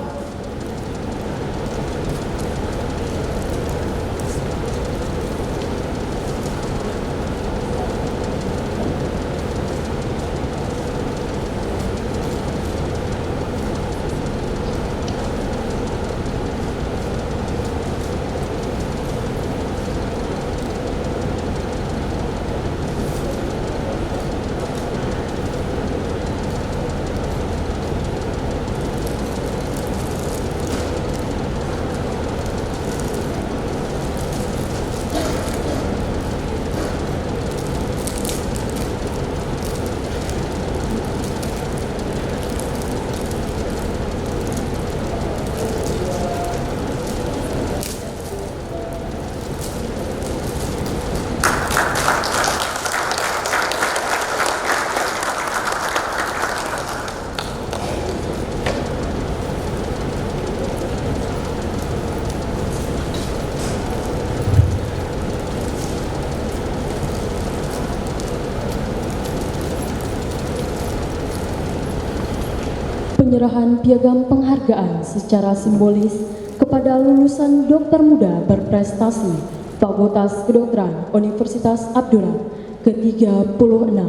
S2: Penyerahan piagam penghargaan secara simbolis kepada lulusan dokter muda berprestasi Fakultas Kedokteran Universitas Abdurrahman ke-36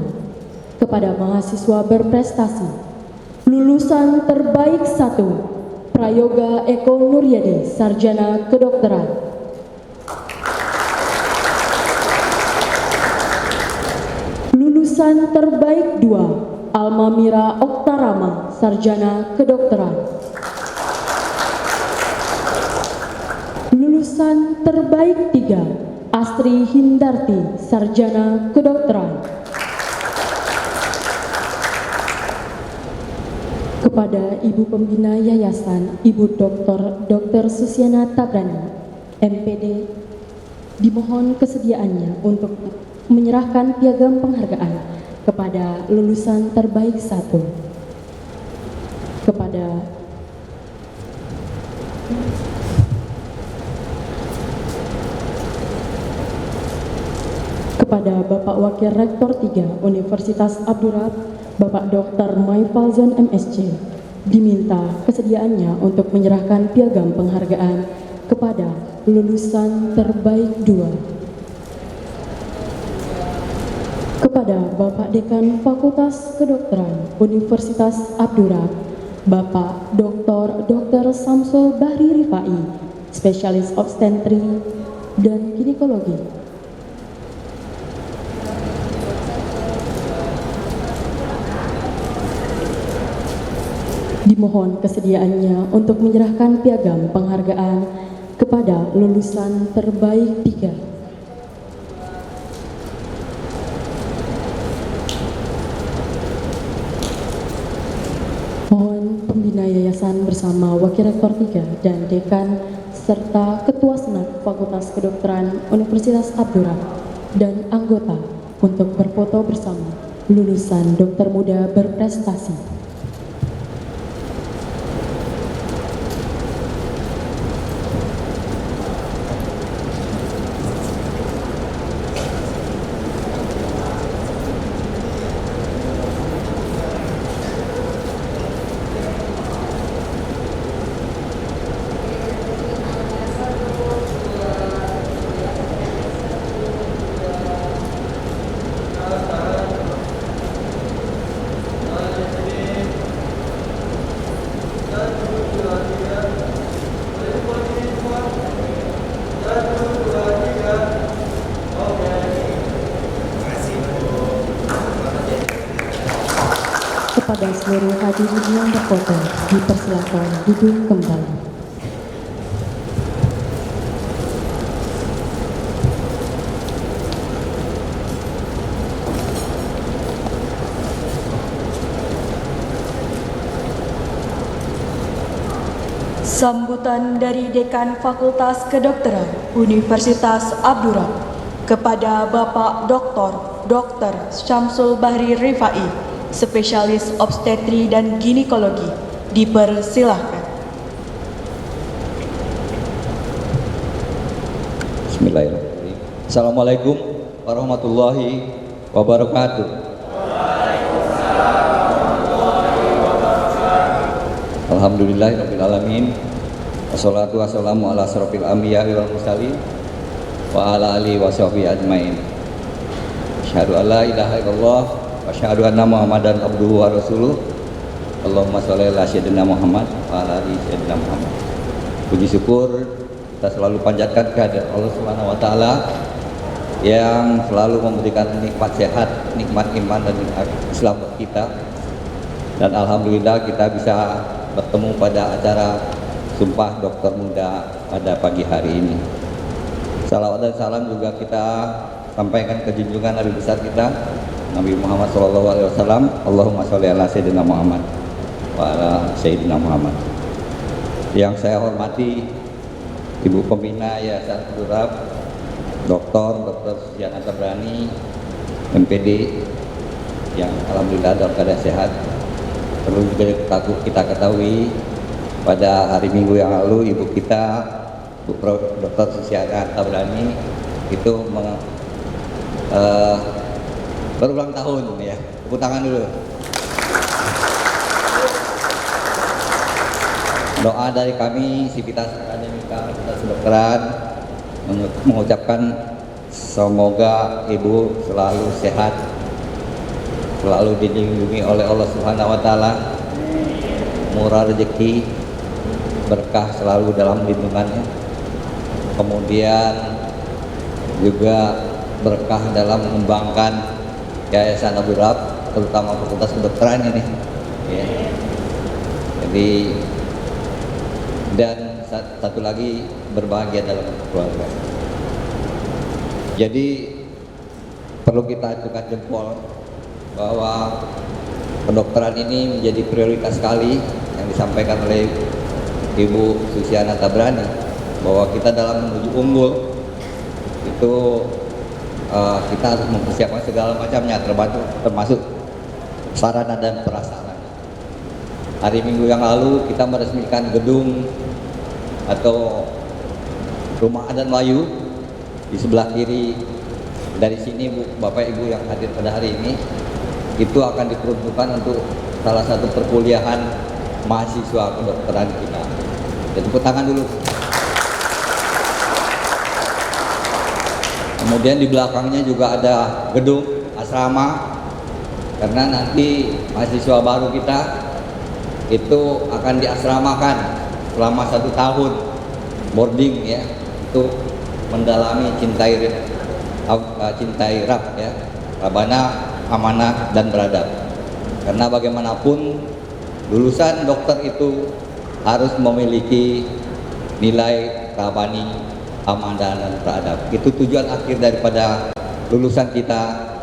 S2: kepada mahasiswa berprestasi lulusan terbaik 1 Prayoga Eko Nuryadi, Sarjana Kedokteran. Lulusan terbaik 2 Alma Mira Oktarama, Sarjana Kedokteran. Lulusan terbaik 3 Astri Hindarti, Sarjana Kedokteran. Kepada Ibu Pembina Yayasan, Ibu Dr. Susiana Tabrani, MPD, dimohon kesediaannya untuk menyerahkan piagam penghargaan kepada lulusan terbaik 1 kepada kepada Bapak Wakil Rektor 3 Universitas Abdurrahman, Bapak Dr. Maifalzon MSc, diminta kesediaannya untuk menyerahkan piagam penghargaan kepada lulusan terbaik 2. Kepada Bapak Dekan Fakultas Kedokteran Universitas Abdurrahman, Bapak Dr. Samsul Bahri Rifai, spesialis obstetri dan ginekologi. Dimohon kesediaannya untuk menyerahkan piagam penghargaan kepada lulusan terbaik 3. Mohon pembina yayasan bersama Wakil Rektor 3 dan Dekan serta Ketua Senat Fakultas Kedokteran Universitas Abdurrahman dan anggota untuk berfoto bersama lulusan dokter muda berprestasi. Kepada seluruh hadirin yang berfoto, dipersilakan duduk kembali.
S1: Sambutan dari Dekan Fakultas Kedokteran Universitas Abdurrahman kepada Bapak Dr. Syamsul Bahri Rifai, spesialis obstetri dan ginekologi, dipersilahkan.
S6: Bismillahirrahmanirrahim. Assalamualaikum warahmatullahi wabarakatuh. Alhamdulillahirabbil alamin. Wassalatu wassalamu ala asrofil anbiya wal mursalin wa ala alihi washabihi ajmain. Asyhadu an la ilaha illallah wa asyhadu anna Muhammadan abduhu wa rasuluh. Allahumma shalli ala sayyidina Muhammad wa ala ali sayyidina Muhammad. Puji syukur kita selalu panjatkan kehadirat Allah Subhanahu wa taala yang selalu memberikan nikmat sehat, nikmat iman dan nikmat Islam buat kita. Dan alhamdulillah kita bisa bertemu pada acara Sumpah Dokter Muda pada pagi hari ini. Salawat dan salam juga kita sampaikan ke junjungan Nabi besar kita Nabi Muhammad SAW. Allahumma sholli ala sayyidina Muhammad wa ala sayyidina Muhammad. Yang saya hormati Ibu Pembina Yayasan Abdurrahman, Dr. Susiana Tabrani, MPD, yang alhamdulillah dalam keadaan sehat. Perlu juga kita ketahui pada hari Minggu yang lalu ibu kita Dr. Susiana Tabrani itu berulang tahun ya. Tepuk tangan dulu. Doa dari kami Sivitas Akademika Fakultas Kedokteran mengucapkan semoga ibu selalu sehat, selalu dilindungi oleh Allah Subhanahu wa taala, murah rezeki, berkah selalu dalam lindungannya. Kemudian juga berkah dalam mengembangkan Yayasan Abdurrahman, terutama Fakultas Kedokteran ini. Ya. Jadi dan satu lagi berbahagia dalam keluarga. Jadi perlu kita acungkan jempol bahwa kedokteran ini menjadi prioritas sekali yang disampaikan oleh Ibu Susiana Tabrani, bahwa kita dalam menuju unggul itu kita harus mempersiapkan segala macamnya, termasuk sarana dan prasarana. Hari Minggu yang lalu kita meresmikan gedung atau rumah adat Melayu di sebelah kiri dari sini Bapak Ibu yang hadir pada hari ini itu akan diperuntukkan untuk salah satu perkuliahan mahasiswa kedokteran kita. Jadi tepuk tangan dulu. Kemudian di belakangnya juga ada gedung asrama, karena nanti mahasiswa baru kita itu akan diasramakan selama 1 tahun boarding ya, untuk mendalami cintai Rab ya, Rabana, amanah dan beradab. Karena bagaimanapun lulusan dokter itu harus memiliki nilai rabani, amanah dan beradab. Itu tujuan akhir daripada lulusan kita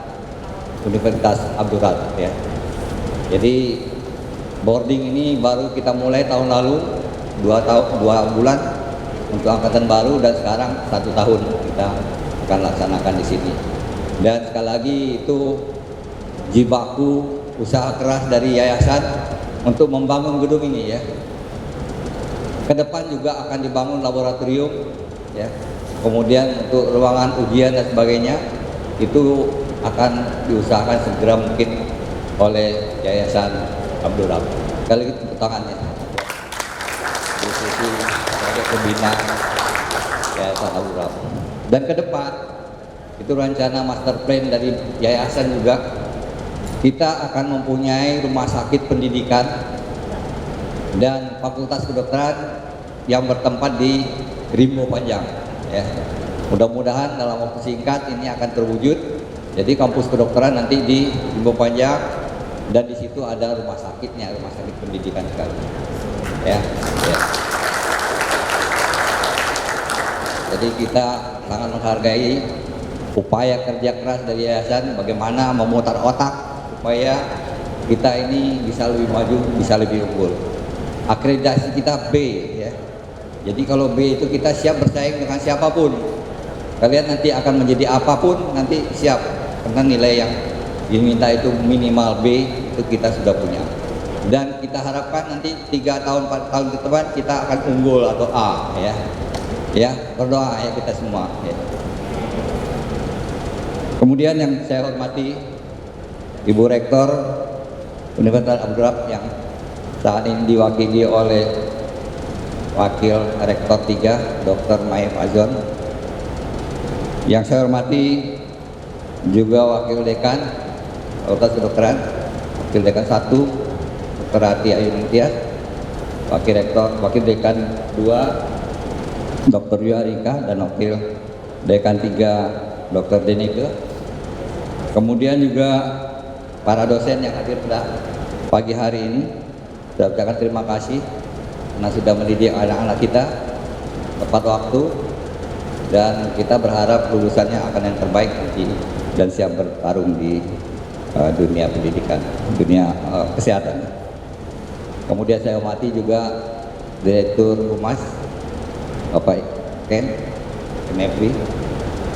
S6: Universitas Abdurrahman ya. Jadi boarding ini baru kita mulai tahun lalu 2 bulan untuk angkatan baru, dan sekarang 1 tahun kita akan laksanakan di sini. Dan sekali lagi itu jibaku usaha keras dari yayasan untuk membangun gedung ini ya. Ke depan juga akan dibangun laboratorium ya. Kemudian untuk ruangan ujian dan sebagainya itu akan diusahakan segera mungkin oleh Yayasan Abdurrahman. Sekali lagi tepuk tangannya. Bu Susi sebagai pembina Yayasan Abdurrahman. Dan ke depan itu rencana master plan dari yayasan juga, kita akan mempunyai rumah sakit pendidikan dan fakultas kedokteran yang bertempat di Rimbo Panjang ya. Mudah-mudahan dalam waktu singkat ini akan terwujud. Jadi kampus kedokteran nanti di Rimbo Panjang, dan di situ ada rumah sakitnya, rumah sakit pendidikan sekali ya. Jadi kita sangat menghargai upaya kerja keras dari yayasan bagaimana memutar otak supaya kita ini bisa lebih maju, bisa lebih unggul. Akreditasi kita B ya. Jadi kalau B itu kita siap bersaing dengan siapapun. Kalian nanti akan menjadi apapun nanti siap, karena nilai yang diminta itu minimal B itu kita sudah punya. Dan kita harapkan nanti 3 tahun 4 tahun ke depan kita akan unggul atau A ya. Ya, berdoa ya kita semua ya. Kemudian yang saya hormati Ibu Rektor Universitas Abdurrahman yang saat ini diwakili oleh Wakil Rektor 3 Dr. Maif Azon. Yang saya hormati juga Wakil Dekan Fakultas Kedokteran, Wakil Dekan 1 Dr. Hati Ayu Nintias, Wakil Dekan 2 Dr. Yuharika, dan Wakil Dekan 3 Dr. Denike. Kemudian juga para dosen yang hadir pada pagi hari ini, saya ucapkan terima kasih karena sudah mendidik anak-anak kita tepat waktu, dan kita berharap lulusannya akan yang terbaik nanti dan siap bertarung di dunia pendidikan, dunia kesehatan. Kemudian saya hormati juga Direktur Humas Bapak Ken Mevri,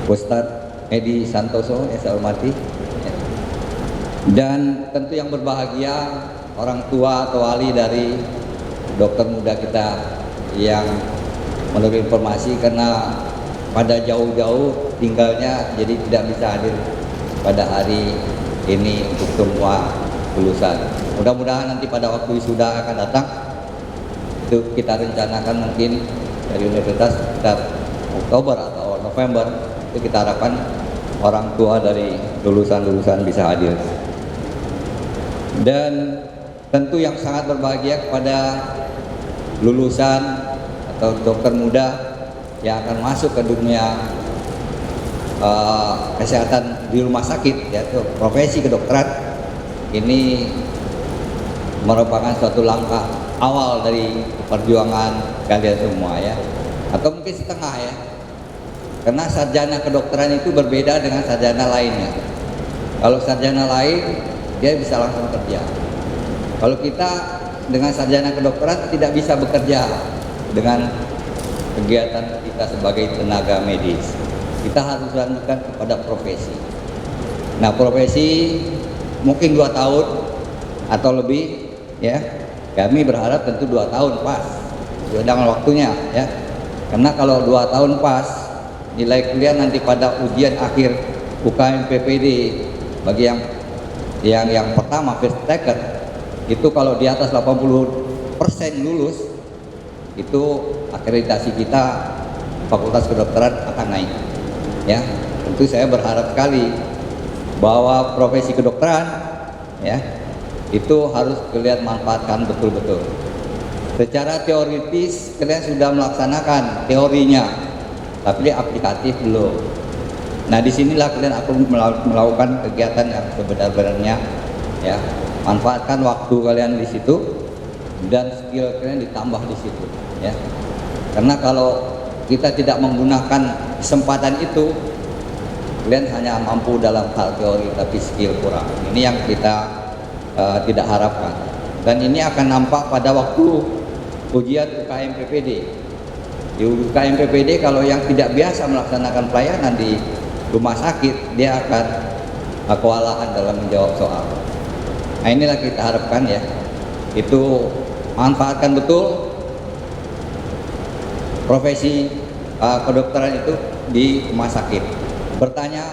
S6: Ustadz Edi Santoso yang saya hormati, dan tentu yang berbahagia orang tua atau wali dari dokter muda kita yang menurut informasi karena pada jauh-jauh tinggalnya jadi tidak bisa hadir pada hari ini untuk semua lulusan. Mudah-mudahan nanti pada waktu wisuda akan datang itu kita rencanakan mungkin dari universitas sekitar Oktober atau November, itu kita harapkan orang tua dari lulusan-lulusan bisa hadir. Dan tentu yang sangat berbahagia kepada lulusan atau dokter muda yang akan masuk ke dunia kesehatan di rumah sakit, yaitu profesi kedokteran, ini merupakan suatu langkah awal dari perjuangan kalian semua ya, atau mungkin setengah ya, karena sarjana kedokteran itu berbeda dengan sarjana lainnya. Kalau sarjana lain dia bisa langsung kerja, kalau kita dengan sarjana kedokteran tidak bisa bekerja dengan kegiatan kita sebagai tenaga medis. Kita harus lanjutkan kepada profesi. Nah, profesi mungkin 2 tahun atau lebih ya. Kami berharap tentu 2 tahun pas dengan waktunya ya. Karena kalau 2 tahun pas, nilai kuliah nanti pada ujian akhir UKM PPD bagi yang pertama first taker itu kalau di atas 80% lulus itu akreditasi kita Fakultas Kedokteran akan naik. Ya, tentu saya berharap sekali bahwa profesi kedokteran ya itu harus kalian manfaatkan betul-betul. Secara teoritis kalian sudah melaksanakan teorinya, tapi aplikatif belum. Nah, disinilah kalian akan melakukan kegiatan yang sebenar-benarnya, ya. Manfaatkan waktu kalian di situ dan skill kalian ditambah di situ, ya. Karena kalau kita tidak menggunakan kesempatan itu, kalian hanya mampu dalam hal teori tapi skill kurang. Ini yang kita tidak harapkan. Dan ini akan nampak pada waktu ujian UKM PPD. Di UKM PPD kalau yang tidak biasa melaksanakan pelayanan di rumah sakit, dia akan kewalahan dalam menjawab soal. Nah, inilah kita harapkan ya. Itu manfaatkan betul profesi kedokteran itu di rumah sakit. Bertanya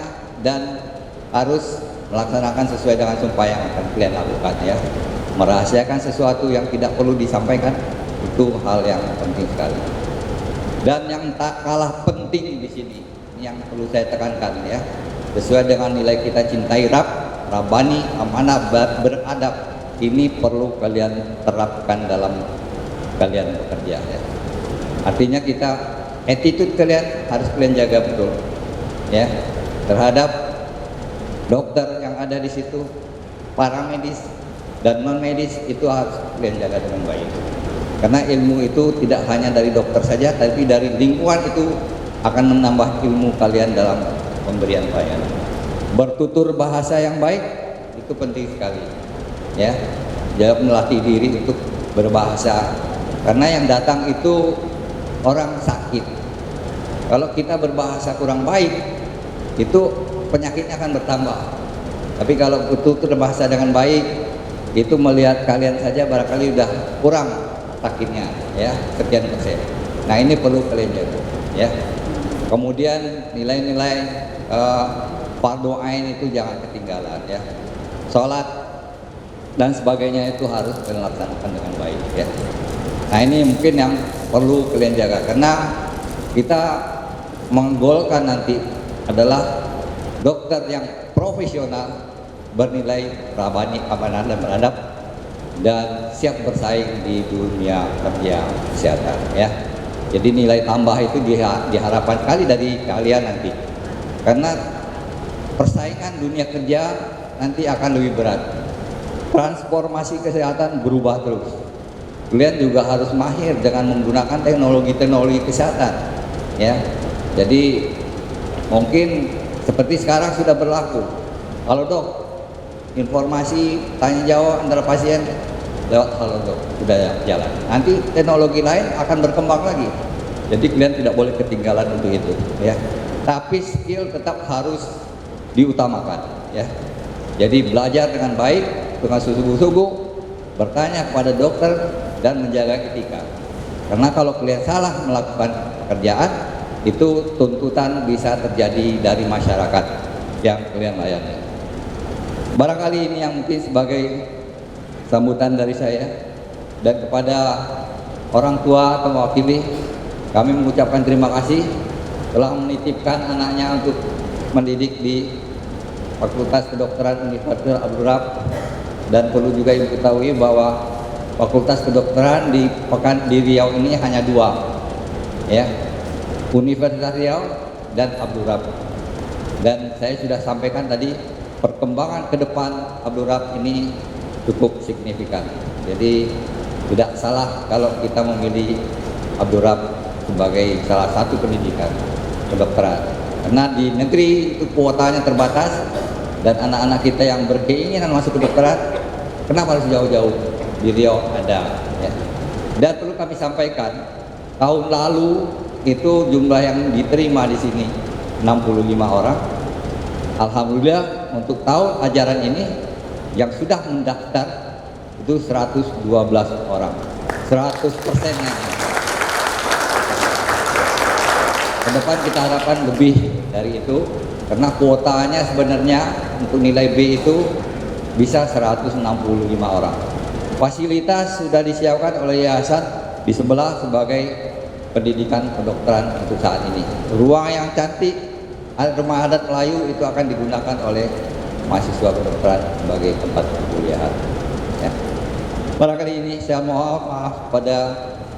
S6: dan harus melaksanakan sesuai dengan sumpah yang akan kalian lakukan ya. Merahasiakan sesuatu yang tidak perlu disampaikan itu hal yang penting sekali. Dan yang tak kalah penting di sini yang perlu saya tekankan ya, sesuai dengan nilai kita cintai Rabbani, amanah, beradab, ini perlu kalian terapkan dalam kalian bekerja ya. Artinya kita attitude kalian harus kalian jaga betul ya terhadap dokter yang ada di situ, para medis dan non medis itu harus kalian jaga dengan baik. Karena ilmu itu tidak hanya dari dokter saja, tapi dari lingkungan itu akan menambah ilmu kalian dalam pemberian pelayanan. Bertutur bahasa yang baik itu penting sekali, ya. Jangan melatih diri untuk berbahasa, karena yang datang itu orang sakit. Kalau kita berbahasa kurang baik, itu penyakitnya akan bertambah. Tapi kalau bertutur bahasa dengan baik, itu melihat kalian saja barangkali udah kurang sakitnya, ya, sekian persen. Nah, ini perlu kalian jaga, ya. Kemudian nilai-nilai fardu ain itu jangan ketinggalan, ya. Sholat dan sebagainya itu harus kalian laksanakan dengan baik, ya. Nah, ini mungkin yang perlu kalian jaga, karena kita menggolkan nanti adalah dokter yang profesional, bernilai Rabbani, amanah dan beradab, dan siap bersaing di dunia kerja kesehatan ya. Jadi nilai tambah itu diharapkan sekali dari kalian nanti, karena persaingan dunia kerja nanti akan lebih berat. Transformasi kesehatan berubah terus. Kalian juga harus mahir dengan menggunakan teknologi kesehatan ya. Jadi mungkin seperti sekarang sudah berlaku. Kalau dok, informasi tanya jawab antara pasien lewat halo dok, sudah jalan. Nanti teknologi lain akan berkembang lagi. Jadi kalian tidak boleh ketinggalan untuk itu, ya. Tapi skill tetap harus diutamakan, ya. Jadi belajar dengan baik, dengan sungguh-sungguh, bertanya kepada dokter dan menjaga etika. Karena kalau kalian salah melakukan pekerjaan, itu tuntutan bisa terjadi dari masyarakat yang kalian layani. Barangkali ini yang mungkin sebagai sambutan dari saya, dan kepada orang tua atau mewakili, kami mengucapkan terima kasih telah menitipkan anaknya untuk mendidik di Fakultas Kedokteran Universitas Abdurrahman. Dan perlu juga ibu ketahui bahwa Fakultas Kedokteran di Riau ini hanya dua, ya, Universitas Riau dan Abdurrahman. Dan saya sudah sampaikan tadi, perkembangan ke depan Abdurrahman ini cukup signifikan. Jadi tidak salah kalau kita memilih Abdurrahman sebagai salah satu pendidikan kedokteran. Karena di negeri itu kuotanya terbatas, dan anak-anak kita yang berkeinginan masuk kedokteran, kenapa harus jauh-jauh? Di Riau ada, ya. Dan perlu kami sampaikan, tahun lalu itu jumlah yang diterima di sini 65 orang. Alhamdulillah untuk tahun ajaran ini yang sudah mendaftar itu 112 orang, 100%-nya. Ke depan kita harapkan lebih dari itu, Karena kuotanya sebenarnya untuk nilai B itu bisa 165 orang. Fasilitas sudah disiapkan oleh yayasan di sebelah sebagai pendidikan kedokteran untuk saat ini. Ruang yang cantik, rumah adat Melayu itu akan digunakan oleh mahasiswa kedokteran sebagai tempat perkuliahan. Ya. Barangkali ini saya mohon maaf pada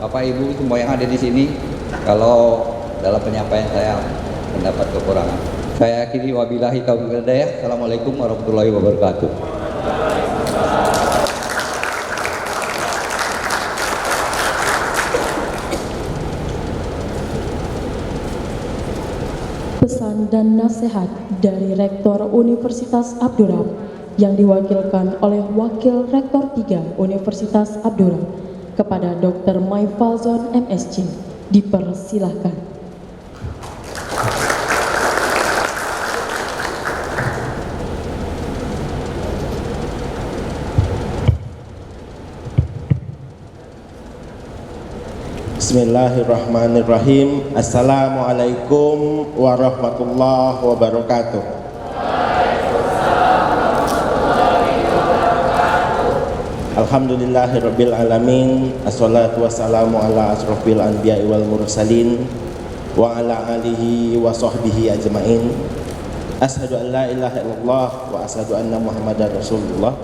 S6: Bapak Ibu semua yang ada di sini kalau dalam penyampaian saya mendapat kekurangan. Saya akhiri wabillahi taufiq wal hidayah. Assalamualaikum warahmatullahi wabarakatuh.
S2: Pesan dan nasihat dari Rektor Universitas Abdurrahman yang diwakilkan oleh Wakil Rektor 3 Universitas Abdurrahman kepada Dr. Mai Falzon MSc. Dipersilahkan.
S7: Bismillahirrahmanirrahim. Assalamualaikum warahmatullahi wabarakatuh. Alhamdulillahirabbil alamin. Assalatu wassalamu ala asrofil anbiya'i wal mursalin wa ala alihi wa sahbihi ajmain. Asyhadu an la ilaha illallah wa asyhadu anna Muhammadar Rasulullah.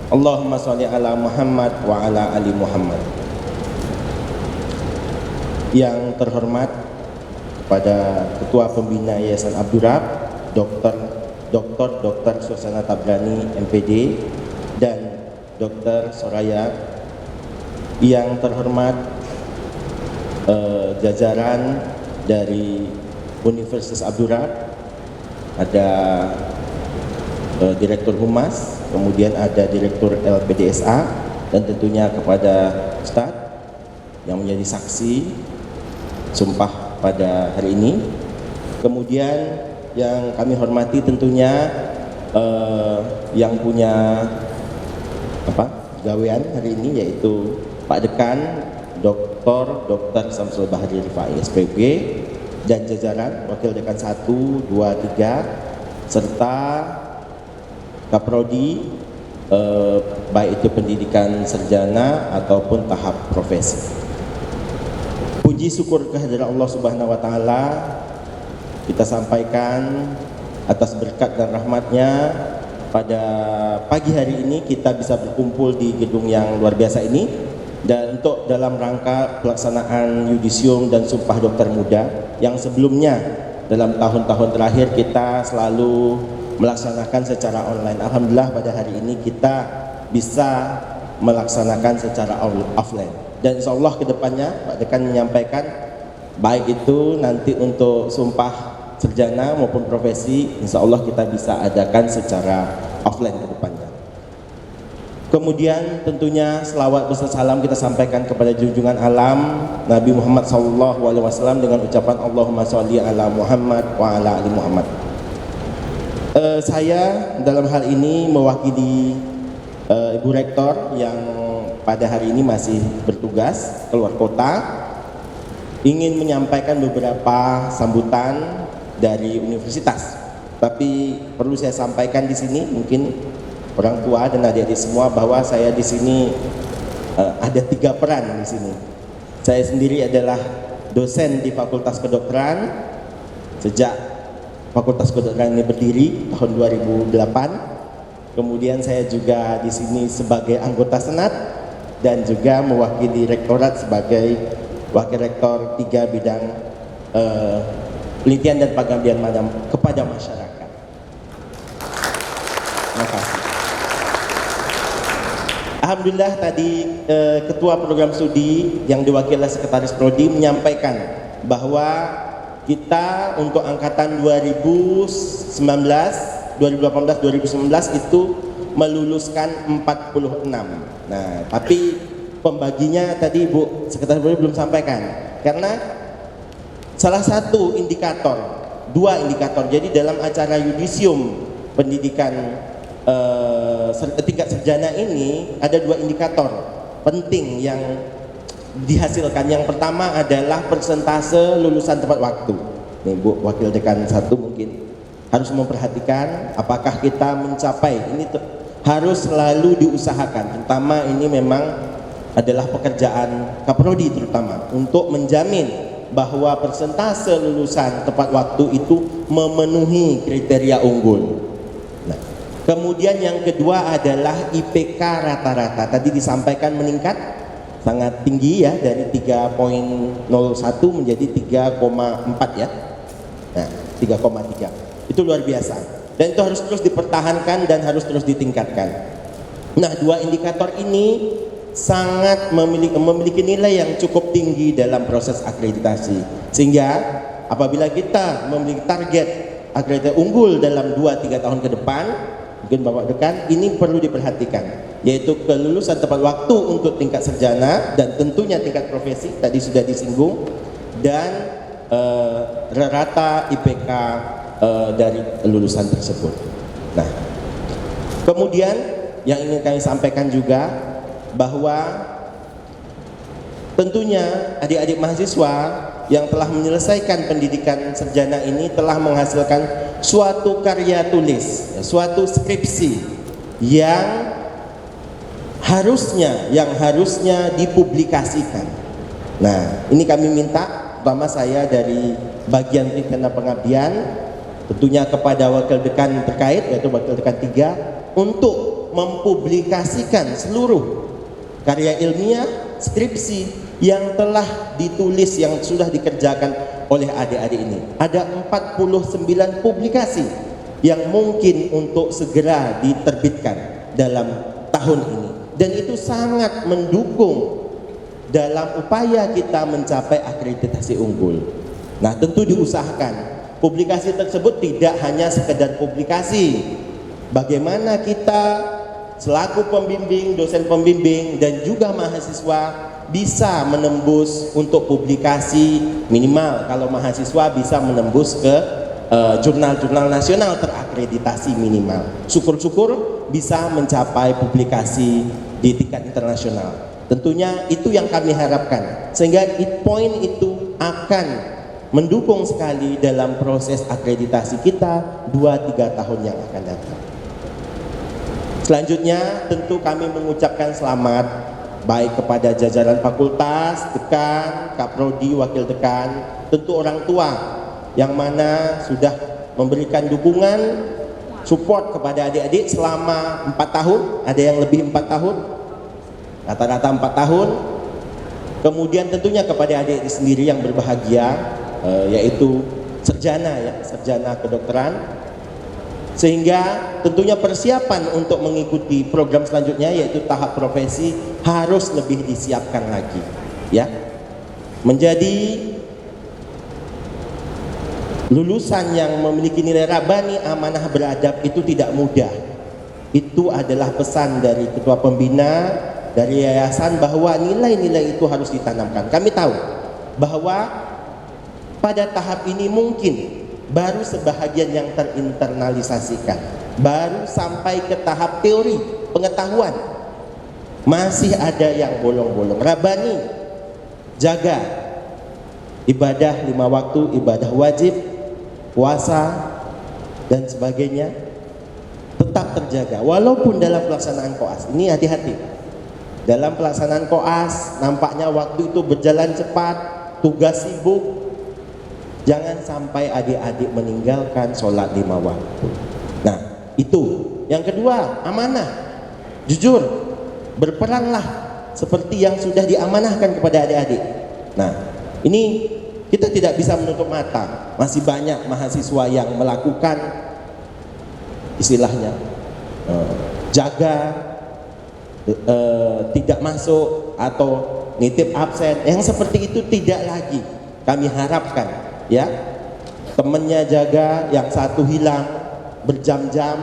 S7: Allahumma shalli ala Muhammad wa ala ali Muhammad. Yang terhormat pada Ketua Pembina Yayasan Abdurrahman, Dr. Susana Tabrani MPD, dan Dr. Soraya. Yang terhormat jajaran dari Universitas Abdurrahman, ada Direktur Humas, kemudian ada Direktur LPDSA, dan tentunya kepada Ustadz yang menjadi saksi sumpah pada hari ini. Kemudian yang kami hormati tentunya yang punya gawean hari ini, yaitu Pak Dekan Dr. Samsul Bahri Rifai SPG dan jajaran Wakil Dekan 1, 2, 3 serta Kaprodi baik itu pendidikan sarjana ataupun tahap profesi. Puji syukur kehadirat Allah Subhanahu wa taala kita sampaikan atas berkat dan rahmatnya pada pagi hari ini kita bisa berkumpul di gedung yang luar biasa ini, dan untuk dalam rangka pelaksanaan yudisium dan sumpah dokter muda yang sebelumnya dalam tahun-tahun terakhir kita selalu melaksanakan secara online. Alhamdulillah pada hari ini kita bisa melaksanakan secara offline. Dan insya Allah kedepannya Pak Dekan menyampaikan baik itu nanti untuk sumpah sarjana maupun profesi, insya Allah kita bisa adakan secara offline kedepannya. Kemudian tentunya selawat beserta salam kita sampaikan kepada junjungan alam Nabi Muhammad SAW dengan ucapan Allahumma sholli ala Muhammad wa ala ali Muhammad. Saya dalam hal ini mewakili Ibu Rektor yang pada hari ini masih bertugas keluar kota, ingin menyampaikan beberapa sambutan dari universitas. Tapi perlu saya sampaikan di sini, mungkin orang tua dan adik-adik semua, bahwa saya di sini ada 3 peran di sini. Saya sendiri adalah dosen di Fakultas Kedokteran sejak Fakultas Kedokteran ini berdiri tahun 2008. Kemudian saya juga di sini sebagai anggota senat dan juga mewakili rektorat sebagai wakil rektor 3 bidang penelitian dan pengabdian kepada masyarakat. Terima kasih. Alhamdulillah tadi Ketua Program Studi yang diwakili Sekretaris Prodi menyampaikan bahwa kita untuk angkatan 2018-2019 itu meluluskan 46. Nah, tapi pembaginya tadi Bu Sekretaris Prodi belum sampaikan karena salah satu indikator, 2 indikator. Jadi dalam acara yudisium pendidikan tingkat sarjana ini ada 2 indikator penting yang dihasilkan. Yang pertama adalah persentase lulusan tepat waktu. Nih Bu Wakil Dekan 1 mungkin harus memperhatikan apakah kita mencapai ini harus selalu diusahakan, terutama ini memang adalah pekerjaan Kaprodi terutama untuk menjamin bahwa persentase lulusan tepat waktu itu memenuhi kriteria unggul. Nah, kemudian yang kedua adalah IPK rata-rata. Tadi disampaikan meningkat sangat tinggi ya, dari 3.01 menjadi 3,4 ya. Nah, 3,3. Itu luar biasa. Dan itu harus terus dipertahankan dan harus terus ditingkatkan. Nah, dua indikator ini sangat memiliki nilai yang cukup tinggi dalam proses akreditasi. Sehingga apabila kita memiliki target akreditasi unggul dalam 2-3 tahun ke depan, mungkin Bapak Dekan, ini perlu diperhatikan, yaitu kelulusan tepat waktu untuk tingkat sarjana dan tentunya tingkat profesi, tadi sudah disinggung, dan rata IPK dari lulusan tersebut. Nah, kemudian yang ingin kami sampaikan juga bahwa tentunya adik-adik mahasiswa yang telah menyelesaikan pendidikan sarjana ini telah menghasilkan suatu karya tulis, suatu skripsi yang harusnya dipublikasikan. Nah, ini kami minta, pertama saya dari bagian Tribuna Pengabdian, tentunya kepada wakil dekan terkait, yaitu wakil dekan 3, untuk mempublikasikan seluruh karya ilmiah, skripsi yang telah ditulis, yang sudah dikerjakan oleh adik-adik ini. Ada 49 publikasi yang mungkin untuk segera diterbitkan dalam tahun ini, dan itu sangat mendukung dalam upaya kita mencapai akreditasi unggul. Nah, tentu diusahakan publikasi tersebut tidak hanya sekedar publikasi. Bagaimana kita selaku pembimbing, dosen pembimbing, dan juga mahasiswa bisa menembus untuk publikasi, minimal kalau mahasiswa bisa menembus ke jurnal-jurnal nasional terakreditasi minimal. Syukur-syukur bisa mencapai publikasi di tingkat internasional. Tentunya itu yang kami harapkan, sehingga poin itu akan mendukung sekali dalam proses akreditasi kita 2-3 tahun yang akan datang. Selanjutnya tentu kami mengucapkan selamat baik kepada jajaran fakultas, dekan, kaprodi, wakil dekan, tentu orang tua yang mana sudah memberikan dukungan, support kepada adik-adik selama 4 tahun, ada yang lebih 4 tahun, rata-rata 4 tahun. Kemudian tentunya kepada adik-adik sendiri yang berbahagia, yaitu sarjana ya, sarjana kedokteran, sehingga tentunya persiapan untuk mengikuti program selanjutnya yaitu tahap profesi harus lebih disiapkan lagi ya. Menjadi lulusan yang memiliki nilai rabani, amanah, beradab itu tidak mudah. Itu adalah pesan dari ketua pembina, dari yayasan, bahwa nilai-nilai itu harus ditanamkan. Kami tahu bahwa pada tahap ini mungkin baru sebahagian yang terinternalisasikan, baru sampai ke tahap teori pengetahuan, masih ada yang bolong-bolong. Rabani, jaga ibadah 5 waktu, ibadah wajib, puasa dan sebagainya tetap terjaga walaupun dalam pelaksanaan koas. Ini hati-hati dalam pelaksanaan koas, nampaknya waktu itu berjalan cepat, tugas sibuk. Jangan sampai adik-adik meninggalkan sholat 5 waktu. Nah, itu. Yang kedua, amanah. Jujur, berperanlah seperti yang sudah diamanahkan kepada adik-adik. Nah, ini kita tidak bisa menutup mata. Masih banyak mahasiswa yang melakukan istilahnya jaga, tidak masuk atau nitip absen. Yang seperti itu tidak lagi kami harapkan. Ya, temennya jaga, yang satu hilang berjam-jam.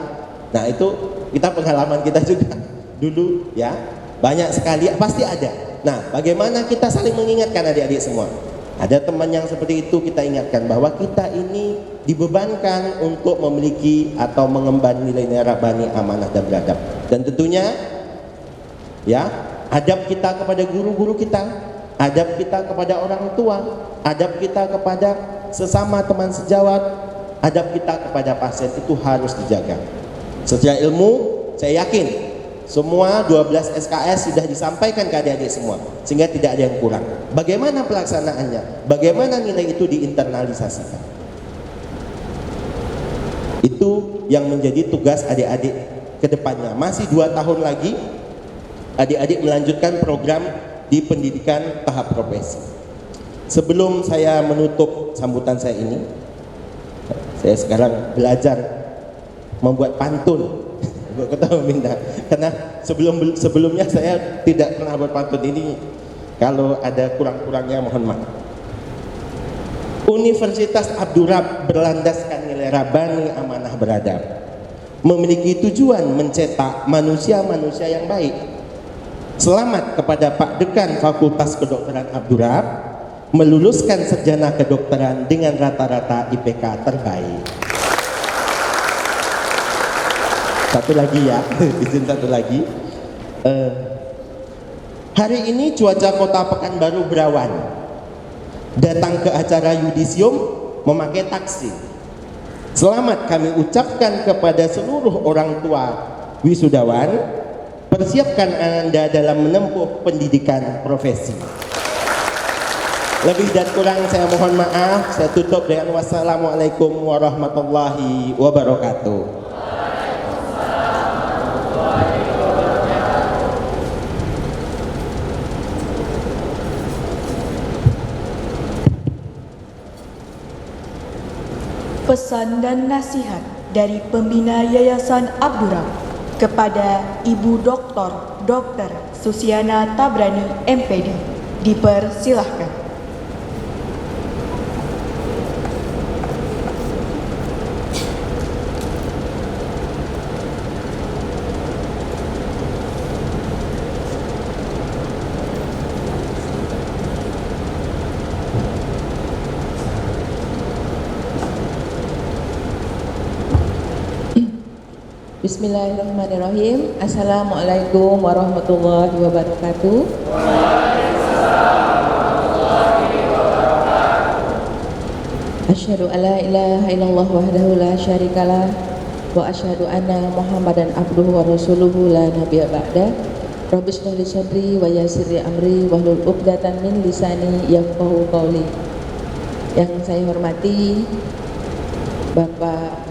S7: Nah, itu kita pengalaman kita juga dulu ya, banyak sekali, pasti ada. Nah, bagaimana kita saling mengingatkan adik-adik semua? Ada teman yang seperti itu, kita ingatkan bahwa kita ini dibebankan untuk memiliki atau mengemban nilai-nilai rabani, amanah dan beradab. Dan tentunya ya, adab kita kepada guru-guru kita, adab kita kepada orang tua, adab kita kepada sesama teman sejawat, adab kita kepada pasien itu harus dijaga. Secara ilmu, saya yakin semua 12 SKS sudah disampaikan ke adik-adik semua, sehingga tidak ada yang kurang. Bagaimana pelaksanaannya? Bagaimana nilai itu diinternalisasikan? Itu yang menjadi tugas adik-adik ke depannya. Masih 2 tahun lagi, adik-adik melanjutkan program di pendidikan tahap profesi. Sebelum saya menutup sambutan saya ini, saya sekarang belajar membuat pantun. Ketahui minta, karena sebelumnya saya tidak pernah berpantun ini. Kalau ada kurang-kurangnya mohon maaf. Universitas Abdurrab berlandaskan nilai Rabbani, amanah beradab, memiliki tujuan mencetak manusia-manusia yang baik. Selamat kepada Pak Dekan Fakultas Kedokteran Abdurrab meluluskan sarjana kedokteran dengan rata-rata IPK terbaik. Satu lagi ya, izin satu lagi. Hari ini cuaca kota Pekanbaru berawan. Datang ke acara yudisium memakai taksi. Selamat kami ucapkan kepada seluruh orang tua wisudawan. Persiapkan Anda dalam menempuh pendidikan profesi. Lebih dan kurang saya mohon maaf. Saya tutup dengan wassalamualaikum warahmatullahi wabarakatuh.
S1: Pesan dan nasihat dari pembina Yayasan Abdurrab kepada Ibu Dr. Susiana Tabrani MPD dipersilahkan.
S8: Bismillahirrahmanirrahim. Assalamualaikum warahmatullahi wabarakatuh. Asyhadu an la ilaha illallah wahdahu la syarikalah wa asyhadu anna Muhammadan abduhu wa rasuluhu la nabiyya ba'da. Rabbi shrah li sadri wa yassir li amri wahlul 'uqdatam min lisani yafqahu qawli. Yang saya hormati Bapak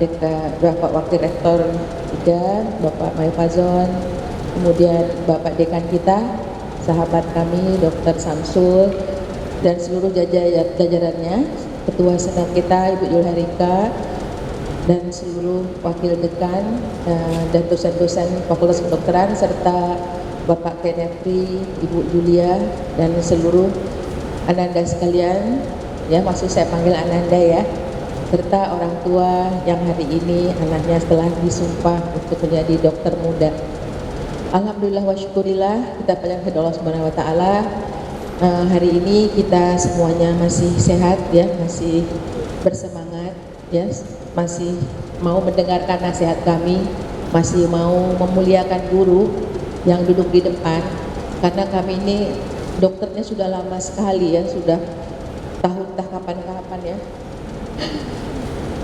S8: Wakil Rektor 3, Bapak Mai Fazon, kemudian Bapak Dekan kita, sahabat kami Dr. Samsul, dan seluruh jajarannya, Ketua Senat kita Ibu Yulharika, dan seluruh Wakil Dekan dan dosen-dosen Fakultas Kedokteran, serta Bapak Kenefri, Ibu Julia, dan seluruh Ananda sekalian, ya maksud saya panggil Ananda ya, serta orang tua yang hari ini anaknya telah disumpah untuk menjadi dokter muda. Alhamdulillah wa syukurillah, kita panjang kepada Allah Subhanahu wa taala. Hari ini kita semuanya masih sehat ya, masih bersemangat ya, masih mau mendengarkan nasihat kami, masih mau memuliakan guru yang duduk di depan, karena kami ini dokternya sudah lama sekali ya, sudah tahun kapan-kapan ya.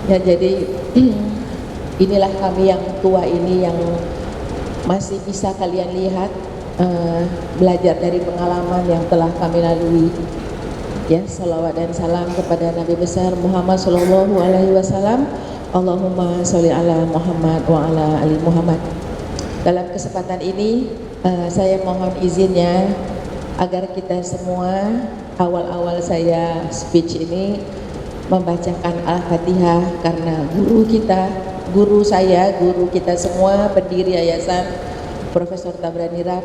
S8: Ya jadi inilah kami yang tua ini yang masih bisa kalian lihat, belajar dari pengalaman yang telah kami lalui. Ya, salawat dan salam kepada Nabi besar Muhammad Sallallahu Alaihi Wasallam. Allahumma sholli ala Muhammad wa ala ali Muhammad. Dalam kesempatan ini saya mohon izinnya agar kita semua, awal-awal saya speech ini membacakan Al-Fatihah, karena guru kita, guru kita semua, pendiri yayasan Profesor Tabrani Rab,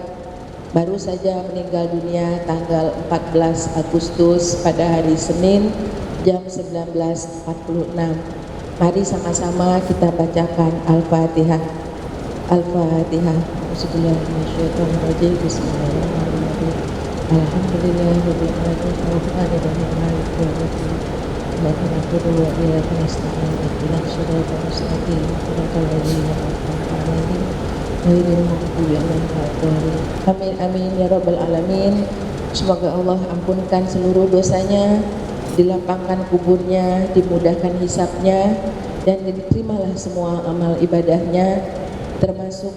S8: baru saja meninggal dunia tanggal 14 Agustus pada hari Senin jam 19.46. Mari sama-sama kita bacakan Al-Fatihah. Al-Fatihah. Bismillahirrahmanirrahim. Bismillahirrahmanirrahim. Alhamdulillahirabbil alamin. Arrahmanirrahim. Maliki yaumiddin. Iyyaka na'budu wa iyyaka nasta'in. Ihdinas siratal mustaqim. Siratal ladzina an'amta 'alaihim ghairil maghdubi 'alaihim waladdallin. Amin amin ya rabbal alamin. Semoga Allah ampunkan seluruh dosanya, dilapangkan kuburnya, dimudahkan hisabnya, dan diterimalah semua amal ibadahnya, termasuk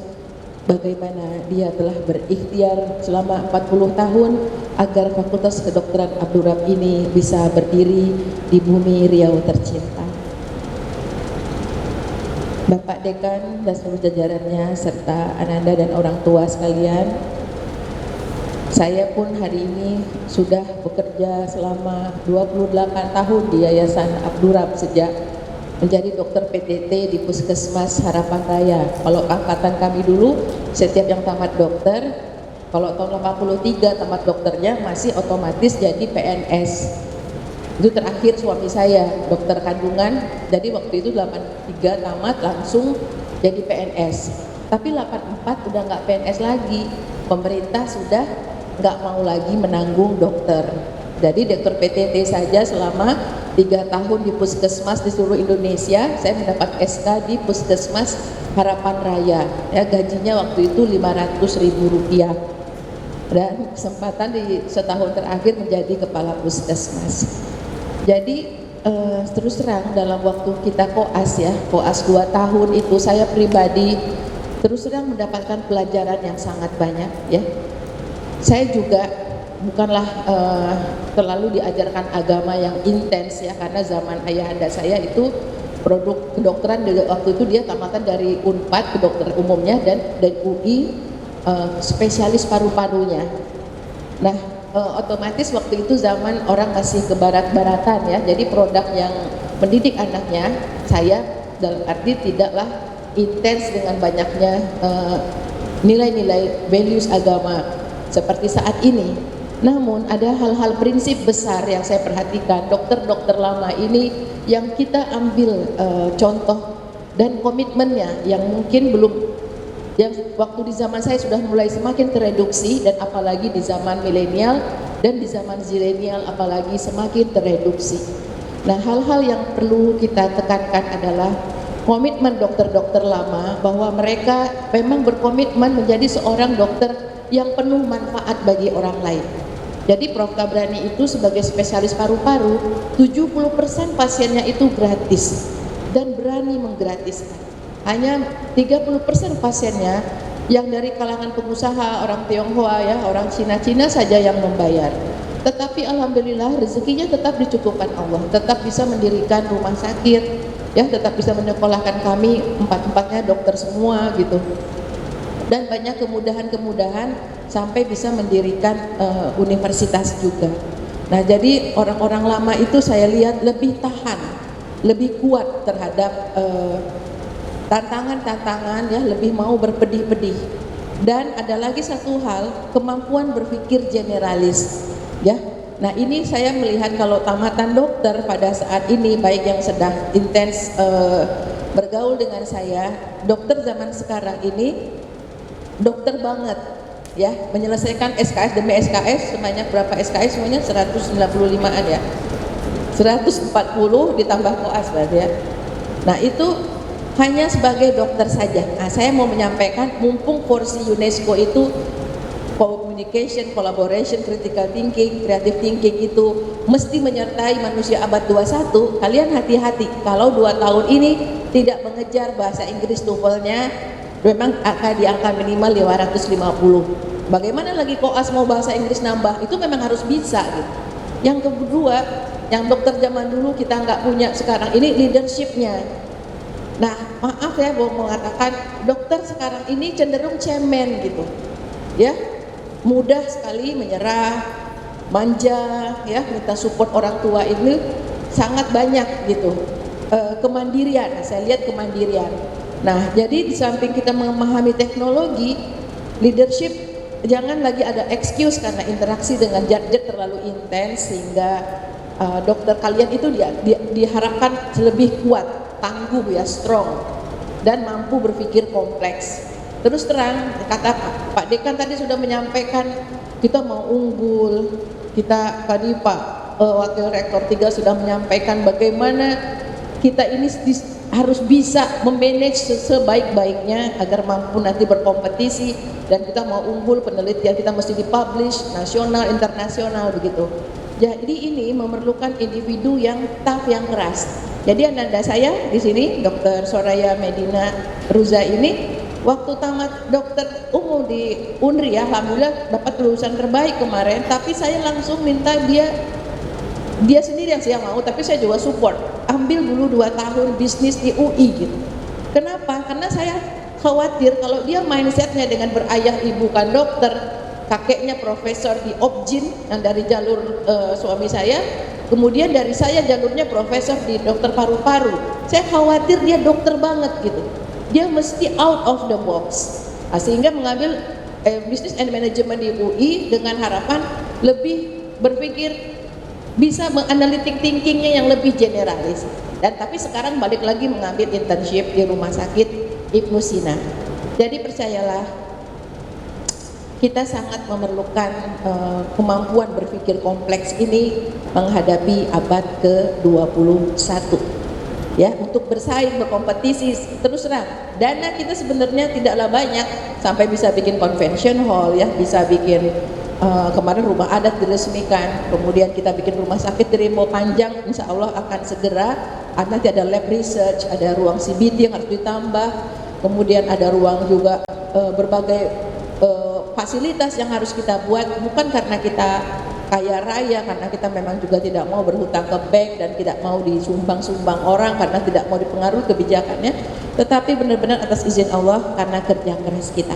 S8: bagaimana dia telah berikhtiar selama 40 tahun agar Fakultas Kedokteran Abdurrab ini bisa berdiri di bumi Riau tercinta. Bapak Dekan dan seluruh jajarannya serta Ananda dan orang tua sekalian, saya pun hari ini sudah bekerja selama 28 tahun di Yayasan Abdurrab sejak menjadi dokter PTT di Puskesmas Harapan Raya. Kalau angkatan kami dulu, setiap yang tamat dokter, kalau tahun 83 tamat dokternya masih otomatis jadi PNS. Itu terakhir suami saya, dokter kandungan, jadi waktu itu 83 tamat langsung jadi PNS. Tapi 84 udah nggak PNS lagi, pemerintah sudah nggak mau lagi menanggung dokter. Jadi dokter PTT saja selama 3 tahun di puskesmas di seluruh Indonesia, saya mendapat SK di Puskesmas Harapan Raya. Ya, gajinya waktu itu Rp500.000. Dan kesempatan di setahun terakhir menjadi kepala puskesmas. Jadi terus terang dalam waktu kita koas ya, koas 2 tahun itu saya pribadi terus terang mendapatkan pelajaran yang sangat banyak ya. Saya juga bukanlah terlalu diajarkan agama yang intens ya, karena zaman ayahanda saya itu produk kedokteran waktu itu dia tamatan dari Unpad kedokteran umumnya dan dari UI spesialis paru-parunya. Nah, otomatis waktu itu zaman orang masih ke barat-baratan ya, jadi produk yang mendidik anaknya saya dalam arti tidaklah intens dengan banyaknya nilai-nilai values agama seperti saat ini. Namun ada hal-hal prinsip besar yang saya perhatikan dokter-dokter lama ini yang kita ambil contoh dan komitmennya yang mungkin belum, yang waktu di zaman saya sudah mulai semakin tereduksi, dan apalagi di zaman milenial dan di zaman zilenial apalagi semakin tereduksi. Nah, hal-hal yang perlu kita tekankan adalah komitmen dokter-dokter lama, bahwa mereka memang berkomitmen menjadi seorang dokter yang penuh manfaat bagi orang lain. Jadi Prof. Kabrani itu sebagai spesialis paru-paru, 70% pasiennya itu gratis dan berani menggratiskan. Hanya 30% pasiennya yang dari kalangan pengusaha, orang Tionghoa ya, orang Cina-Cina saja yang membayar. Tetapi alhamdulillah rezekinya tetap dicukupkan Allah, tetap bisa mendirikan rumah sakit, ya, tetap bisa menyekolahkan kami, empat-empatnya dokter semua gitu. Dan banyak kemudahan-kemudahan sampai bisa mendirikan universitas juga. Nah, jadi orang-orang lama itu saya lihat lebih tahan, lebih kuat terhadap tantangan-tantangan ya, lebih mau berpedih-pedih. Dan ada lagi satu hal, kemampuan berpikir generalis ya. Nah, ini saya melihat kalau tamatan dokter pada saat ini, baik yang sedang intens bergaul dengan saya, dokter zaman sekarang ini dokter banget ya, menyelesaikan SKS demi SKS sebanyak berapa SKS semuanya 195-an ya, 140 ditambah koas berarti ya. Nah, itu hanya sebagai dokter saja. Nah, saya mau menyampaikan, mumpung porsi UNESCO itu communication, collaboration, critical thinking, creative thinking itu mesti menyertai manusia abad 21, kalian hati-hati kalau 2 tahun ini tidak mengejar bahasa Inggris TOEFL-nya, memang akan di angka minimal 550. Bagaimana lagi koas mau bahasa Inggris nambah, itu memang harus bisa gitu. Yang kedua, yang dokter zaman dulu kita nggak punya sekarang ini leadershipnya. Nah, maaf ya mau mengatakan dokter sekarang ini cenderung cemen gitu ya, mudah sekali menyerah, manja ya, minta support orang tua ini sangat banyak gitu. Kemandirian, saya lihat kemandirian. Nah, jadi di samping kita memahami teknologi, leadership jangan lagi ada excuse karena interaksi dengan gadget terlalu intens sehingga dokter kalian itu diharapkan lebih kuat, tangguh ya, strong, dan mampu berpikir kompleks. Terus terang, kata Pak Dekan tadi sudah menyampaikan kita mau unggul, kita tadi Pak Wakil Rektor 3 sudah menyampaikan bagaimana kita ini harus bisa memanage sebaik-baiknya agar mampu nanti berkompetisi, dan kita mau unggul penelitian kita mesti dipublish nasional internasional begitu. Jadi ini memerlukan individu yang tough, yang keras. Jadi ananda saya di sini, Dr. Soraya Medina Ruza ini, waktu tamat dokter umum di Unri, alhamdulillah dapat lulusan terbaik kemarin. Tapi saya langsung minta dia sendiri yang mau, tapi saya juga support. Ambil dulu 2 tahun bisnis di UI gitu. Kenapa? Karena saya khawatir kalau dia mindsetnya dengan berayah ibu kan dokter, kakeknya profesor di Objin yang dari jalur suami saya, kemudian dari saya jalurnya profesor di dokter paru-paru. Saya khawatir dia dokter banget gitu. Dia mesti out of the box. Nah, sehingga mengambil business and management di UI dengan harapan lebih berpikir bisa menganalitik thinkingnya yang lebih generalis. Dan tapi sekarang balik lagi mengambil internship di rumah sakit Ibnu Sina. Jadi percayalah, kita sangat memerlukan kemampuan berpikir kompleks ini menghadapi abad ke-21 ya, untuk bersaing, berkompetisi. Terus terang, dana kita sebenarnya tidaklah banyak sampai bisa bikin convention hall ya, bisa bikin kemarin rumah adat diresmikan, kemudian kita bikin rumah sakit di Rimau Panjang, insya Allah akan segera. Nanti ada lab research, ada ruang CBT yang harus ditambah, kemudian ada ruang juga berbagai fasilitas yang harus kita buat, bukan karena kita kaya raya, karena kita memang juga tidak mau berhutang ke bank dan tidak mau disumbang-sumbang orang karena tidak mau dipengaruhi kebijakannya, tetapi benar-benar atas izin Allah karena kerja keras kita.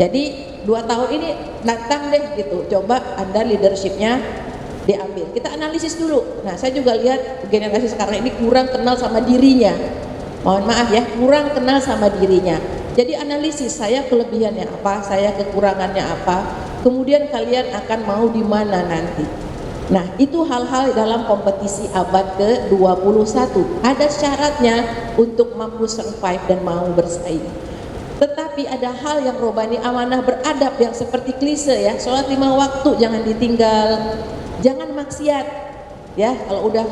S8: Jadi 2 tahun ini datang deh gitu, coba Anda leadershipnya diambil, kita analisis dulu. Nah, saya juga lihat generasi sekarang ini kurang kenal sama dirinya, mohon maaf ya, kurang kenal sama dirinya. Jadi analisis, saya kelebihannya apa, saya kekurangannya apa, kemudian kalian akan mau di mana nanti. Nah, itu hal-hal dalam kompetisi abad ke-21. Ada syaratnya untuk mampu survive dan mau bersaing. Tetapi ada hal yang robani, amanah, beradab yang seperti klise ya, sholat 5 waktu jangan ditinggal, jangan maksiat ya, kalau udah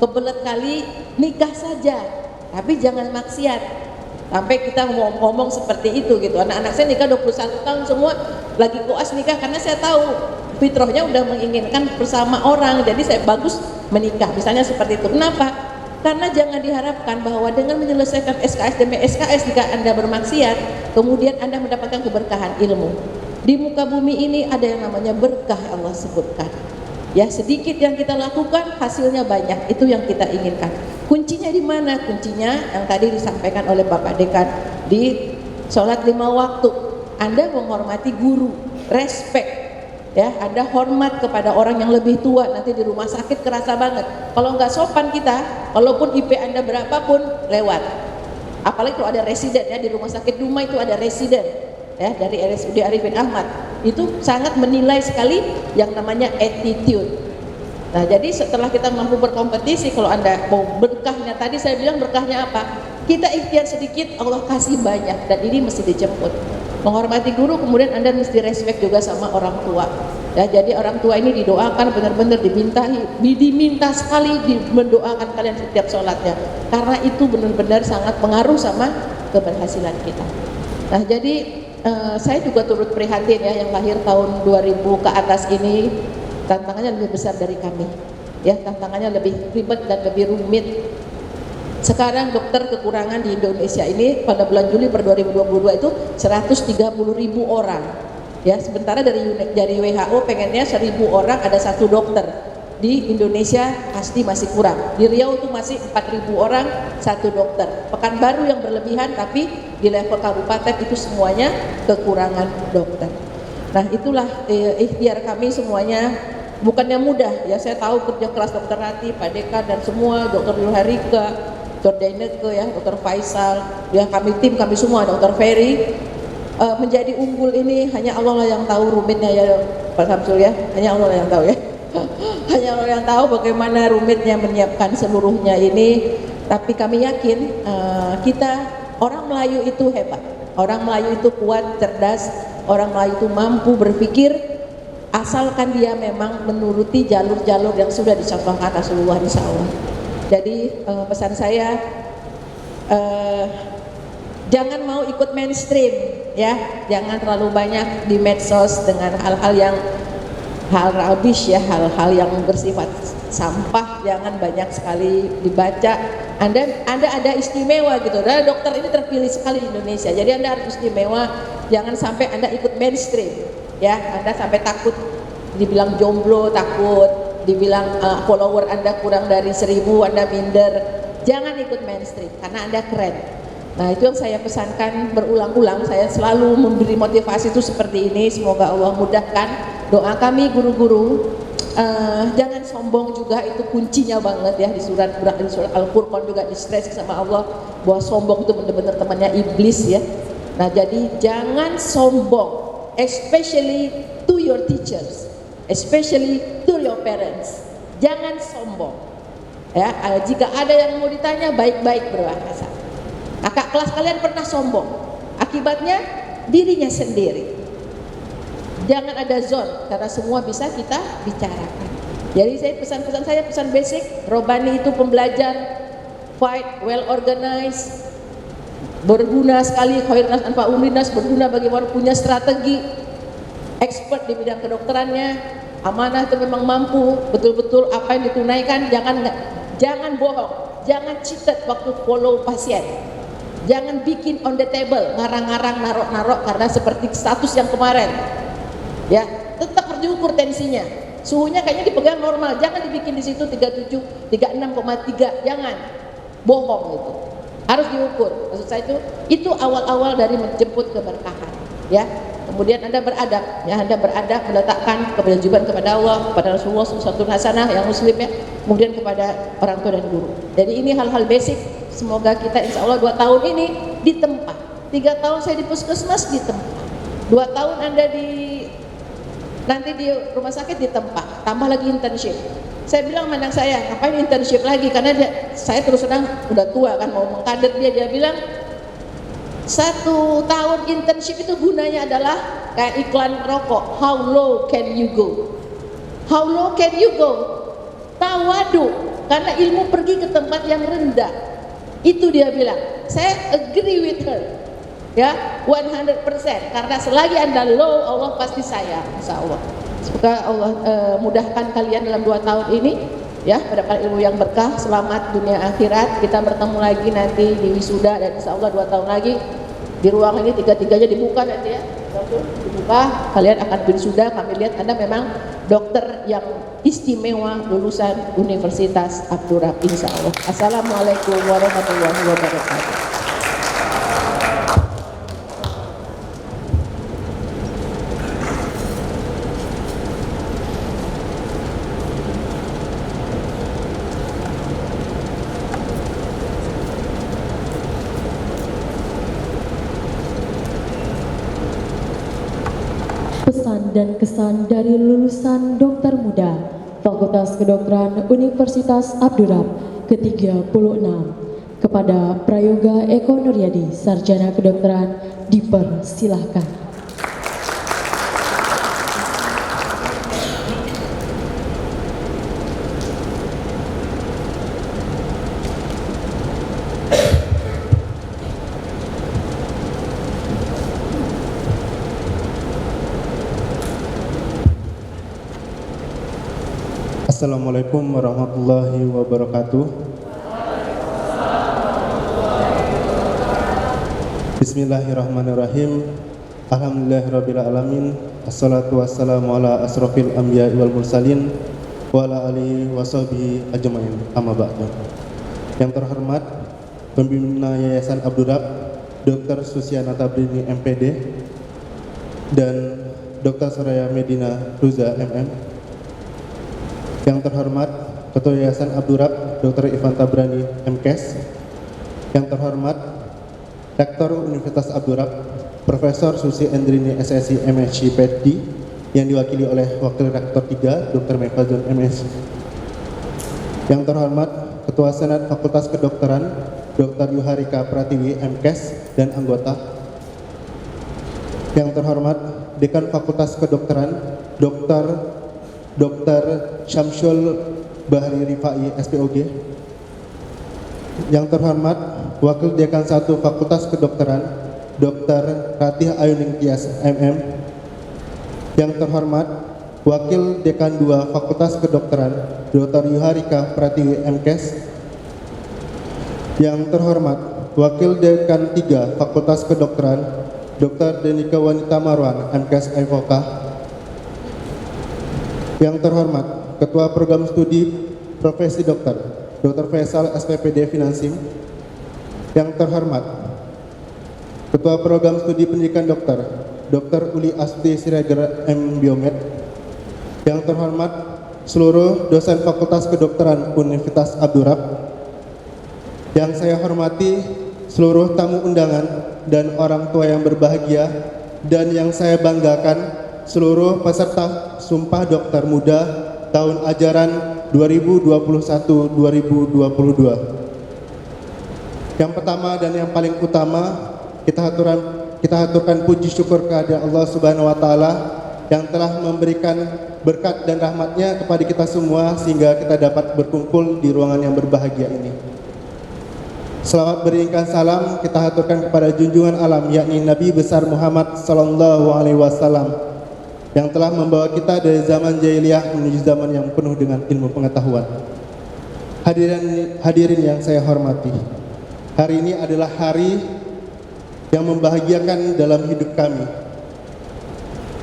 S8: kebelet kali nikah saja, tapi jangan maksiat. Sampai kita ngomong seperti itu gitu. Anak-anak saya nikah 21 tahun semua lagi koas nikah, karena saya tahu fitrahnya udah menginginkan bersama orang, jadi saya bagus menikah misalnya seperti itu. Kenapa? Karena jangan diharapkan bahwa dengan menyelesaikan SKS demi SKS jika Anda bermaksiat, kemudian Anda mendapatkan keberkahan ilmu. Di muka bumi ini ada yang namanya berkah, Allah sebutkan. Ya, sedikit yang kita lakukan hasilnya banyak, itu yang kita inginkan. Kuncinya di mana? Kuncinya yang tadi disampaikan oleh Bapak Dekan di sholat 5 waktu. Anda menghormati guru, respect ya, Anda hormat kepada orang yang lebih tua. Nanti di rumah sakit kerasa banget. Kalau nggak sopan kita, walaupun IP Anda berapapun lewat. Apalagi kalau ada residen ya, di rumah sakit Duma itu ada residen ya, dari RSUD Arifin Ahmad. Itu sangat menilai sekali yang namanya attitude. Nah, jadi setelah kita mampu berkompetisi, kalau Anda mau berkahnya, tadi saya bilang berkahnya apa? Kita ikhtiar sedikit, Allah kasih banyak, dan ini mesti dijemput. Menghormati guru, kemudian Anda mesti respect juga sama orang tua. Ya, jadi orang tua ini didoakan benar-benar diminta sekali mendoakan kalian setiap sholatnya, karena itu benar-benar sangat pengaruh sama keberhasilan kita. Nah, jadi saya juga turut prihatin ya, yang lahir tahun 2000 ke atas ini tantangannya lebih besar dari kami ya, tantangannya lebih ribet dan lebih rumit. Sekarang dokter kekurangan di Indonesia ini pada bulan Juli per 2022 itu 130.000 orang ya, sementara dari WHO pengennya 1.000 orang ada 1 dokter. Di Indonesia pasti masih kurang. Di Riau itu masih 4.000 orang 1 dokter. Pekanbaru yang berlebihan, tapi di level kabupaten itu semuanya kekurangan dokter. Nah, itulah ikhtiar kami semuanya, bukannya mudah ya, saya tahu kerja keras Dokter Rati, Pak Deka dan semua, Dokter Yulharika, Dr. Daineke ya, Dr. Faisal, ya kami tim kami semua, Dr. Ferry, menjadi unggul ini hanya Allah lah yang tahu rumitnya ya Pak Samsul ya, hanya Allah lah yang tahu ya. Hanya Allah yang tahu bagaimana rumitnya menyiapkan seluruhnya ini, tapi kami yakin kita orang Melayu itu hebat, orang Melayu itu kuat, cerdas, orang Melayu itu mampu berpikir asalkan dia memang menuruti jalur-jalur yang sudah dicontohkan Rasulullah SAW. Jadi pesan saya, jangan mau ikut mainstream ya, jangan terlalu banyak di medsos dengan hal-hal yang hal rubbish ya, hal-hal yang bersifat sampah jangan banyak sekali dibaca. Anda ada istimewa gitu. Dan dokter ini terpilih sekali di Indonesia. Jadi Anda harus istimewa. Jangan sampai Anda ikut mainstream. Ya, Anda sampai takut dibilang jomblo, takut dibilang follower Anda kurang dari 1000, Anda minder. Jangan ikut mainstream karena Anda keren. Nah, itu yang saya pesankan berulang-ulang. Saya selalu memberi motivasi itu seperti ini. Semoga Allah mudahkan doa kami guru-guru. Jangan sombong juga, itu kuncinya banget ya. Di surat Al-Furqan juga di stress sama Allah bahwa sombong itu benar-benar temannya iblis ya. Nah, jadi jangan sombong, especially to your teachers, especially to your parents. Jangan sombong ya. Jika ada yang mau ditanya, baik-baik berbahasa. Kakak kelas kalian pernah sombong, akibatnya dirinya sendiri. Jangan ada zone, karena semua bisa kita bicarakan. Jadi saya pesan basic, Robani itu pembelajar, fight, well organized, berguna sekali, khairnas anfa'un linnas, berguna bagi orang, punya strategi, expert di bidang kedokterannya, amanah itu memang mampu, betul-betul apa yang ditunaikan, jangan bohong, jangan cheated waktu follow pasien. Jangan bikin on the table, ngarang-ngarang, narok-narok karena seperti status yang kemarin. Ya, tetap harus diukur tensinya. Suhunya kayaknya dipegang normal, jangan dibikin di situ 37, 36,3, jangan. Bohong itu. Harus diukur. Maksud saya itu awal-awal dari menjemput keberkahan, ya. Kemudian Anda beradab, ya, Anda beradab meletakkan kewajiban kepada Allah, kepada Rasulullah SAW hasanah yang muslim ya. Kemudian kepada orang tua dan guru. Jadi ini hal-hal basic. Semoga kita insya Allah 2 tahun ini ditempa. 3 tahun saya di puskesmas ditempa. 2 tahun Anda nanti di rumah sakit ditempa, tambah lagi internship. Saya bilang sama anak saya, ngapain internship lagi? Karena saya terus terang udah tua kan, mau mengkader dia bilang 1 tahun internship itu gunanya adalah kayak iklan rokok. How low can you go? How low can you go? Tawadu, karena ilmu pergi ke tempat yang rendah. Itu dia bilang. Saya agree with her. Ya, 100%, karena selagi Anda low, Allah pasti sayang, insya Allah. Semoga Allah mudahkan kalian dalam 2 tahun ini ya, mendapatkan ilmu yang berkah, selamat dunia akhirat. Kita bertemu lagi nanti di wisuda, dan insya Allah 2 tahun lagi di ruang ini 3-3-nya dibuka nanti ya, dibuka, kalian akan wisuda. Kami lihat Anda memang dokter yang istimewa lulusan Universitas Abdurrahman, insya Allah. Assalamualaikum warahmatullahi wabarakatuh.
S2: Pesan dan kesan dari lulusan dokter muda Fakultas Kedokteran Universitas Abdurrahman ke-36 kepada Prayoga Eko Nuryadi, Sarjana Kedokteran, dipersilahkan.
S9: Assalamualaikum warahmatullahi wabarakatuh. Bismillahirrahmanirrahim. Alhamdulillahirabbil alamin. Assalatu wassalamu ala asrofil anbiya'i wal mursalin wa ala alihi washabihi ajmain. Amma ba'du. Yang terhormat Pembina Yayasan Abdurrahman Dr. Susiana Tabrini MPD dan Dr. Soraya Medina Ruza MM. Yang terhormat Ketua Yayasan Abdurrahman Dr. Ivan Tabrani MKes. Yang terhormat Rektor Universitas Abdurrahman Profesor Susi Endrini SSI MSc PhD yang diwakili oleh Wakil Rektor 3 Dr. Mefazun MS. Yang terhormat Ketua Senat Fakultas Kedokteran Dr. Yuharika Pratiwi MKes dan anggota. Yang terhormat Dekan Fakultas Kedokteran Dr. Syamsul Bahri Rifai SPOG. Yang terhormat Wakil Dekan 1 Fakultas Kedokteran Dr. Ratih Ayuning Tias MM. Yang terhormat Wakil Dekan 2 Fakultas Kedokteran, Dr. Yuharika Pratiwi MKes. Yang terhormat, Wakil Dekan 3 Fakultas Kedokteran, Dr. Denika Wanita Marwan MKes Aifoka. Yang terhormat, Ketua Program Studi Profesi Dokter, Dr. Faisal SPPD Finansim. Yang terhormat, Ketua Program Studi Pendidikan Dokter, Dr. Uli Asti Siregar M. Biomed. Yang terhormat, seluruh dosen Fakultas Kedokteran Universitas Abdurrab. Yang saya hormati seluruh tamu undangan dan orang tua yang berbahagia, dan yang saya banggakan seluruh peserta Sumpah Dokter Muda tahun ajaran 2021-2022. Yang pertama dan yang paling utama, kita haturkan puji syukur kehadirat Allah Subhanahu wa taala yang telah memberikan berkat dan rahmatnya kepada kita semua sehingga kita dapat berkumpul di ruangan yang berbahagia ini. Selawat beriringkan salam kita haturkan kepada junjungan alam, yakni Nabi besar Muhammad sallallahu alaihi wasallam yang telah membawa kita dari zaman jahiliyah menuju zaman yang penuh dengan ilmu pengetahuan. Hadirin yang saya hormati, hari ini adalah hari yang membahagiakan dalam hidup kami.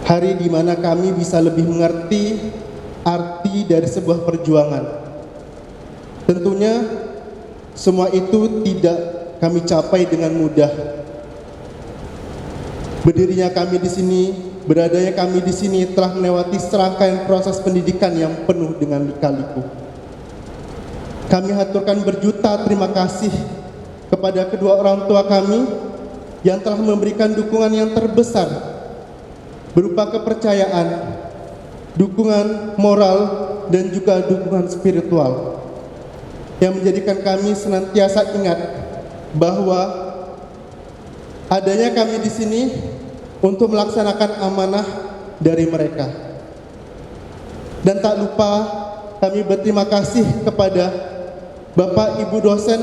S9: Hari di mana kami bisa lebih mengerti arti dari sebuah perjuangan. Tentunya semua itu tidak kami capai dengan mudah. Berdirinya kami di sini, beradanya kami di sini telah melewati serangkaian proses pendidikan yang penuh dengan lika-liku. Kami haturkan berjuta terima kasih kepada kedua orang tua kami yang telah memberikan dukungan yang terbesar berupa kepercayaan, dukungan moral, dan juga dukungan spiritual yang menjadikan kami senantiasa ingat bahwa adanya kami di sini untuk melaksanakan amanah dari mereka. Dan tak lupa kami berterima kasih kepada Bapak Ibu dosen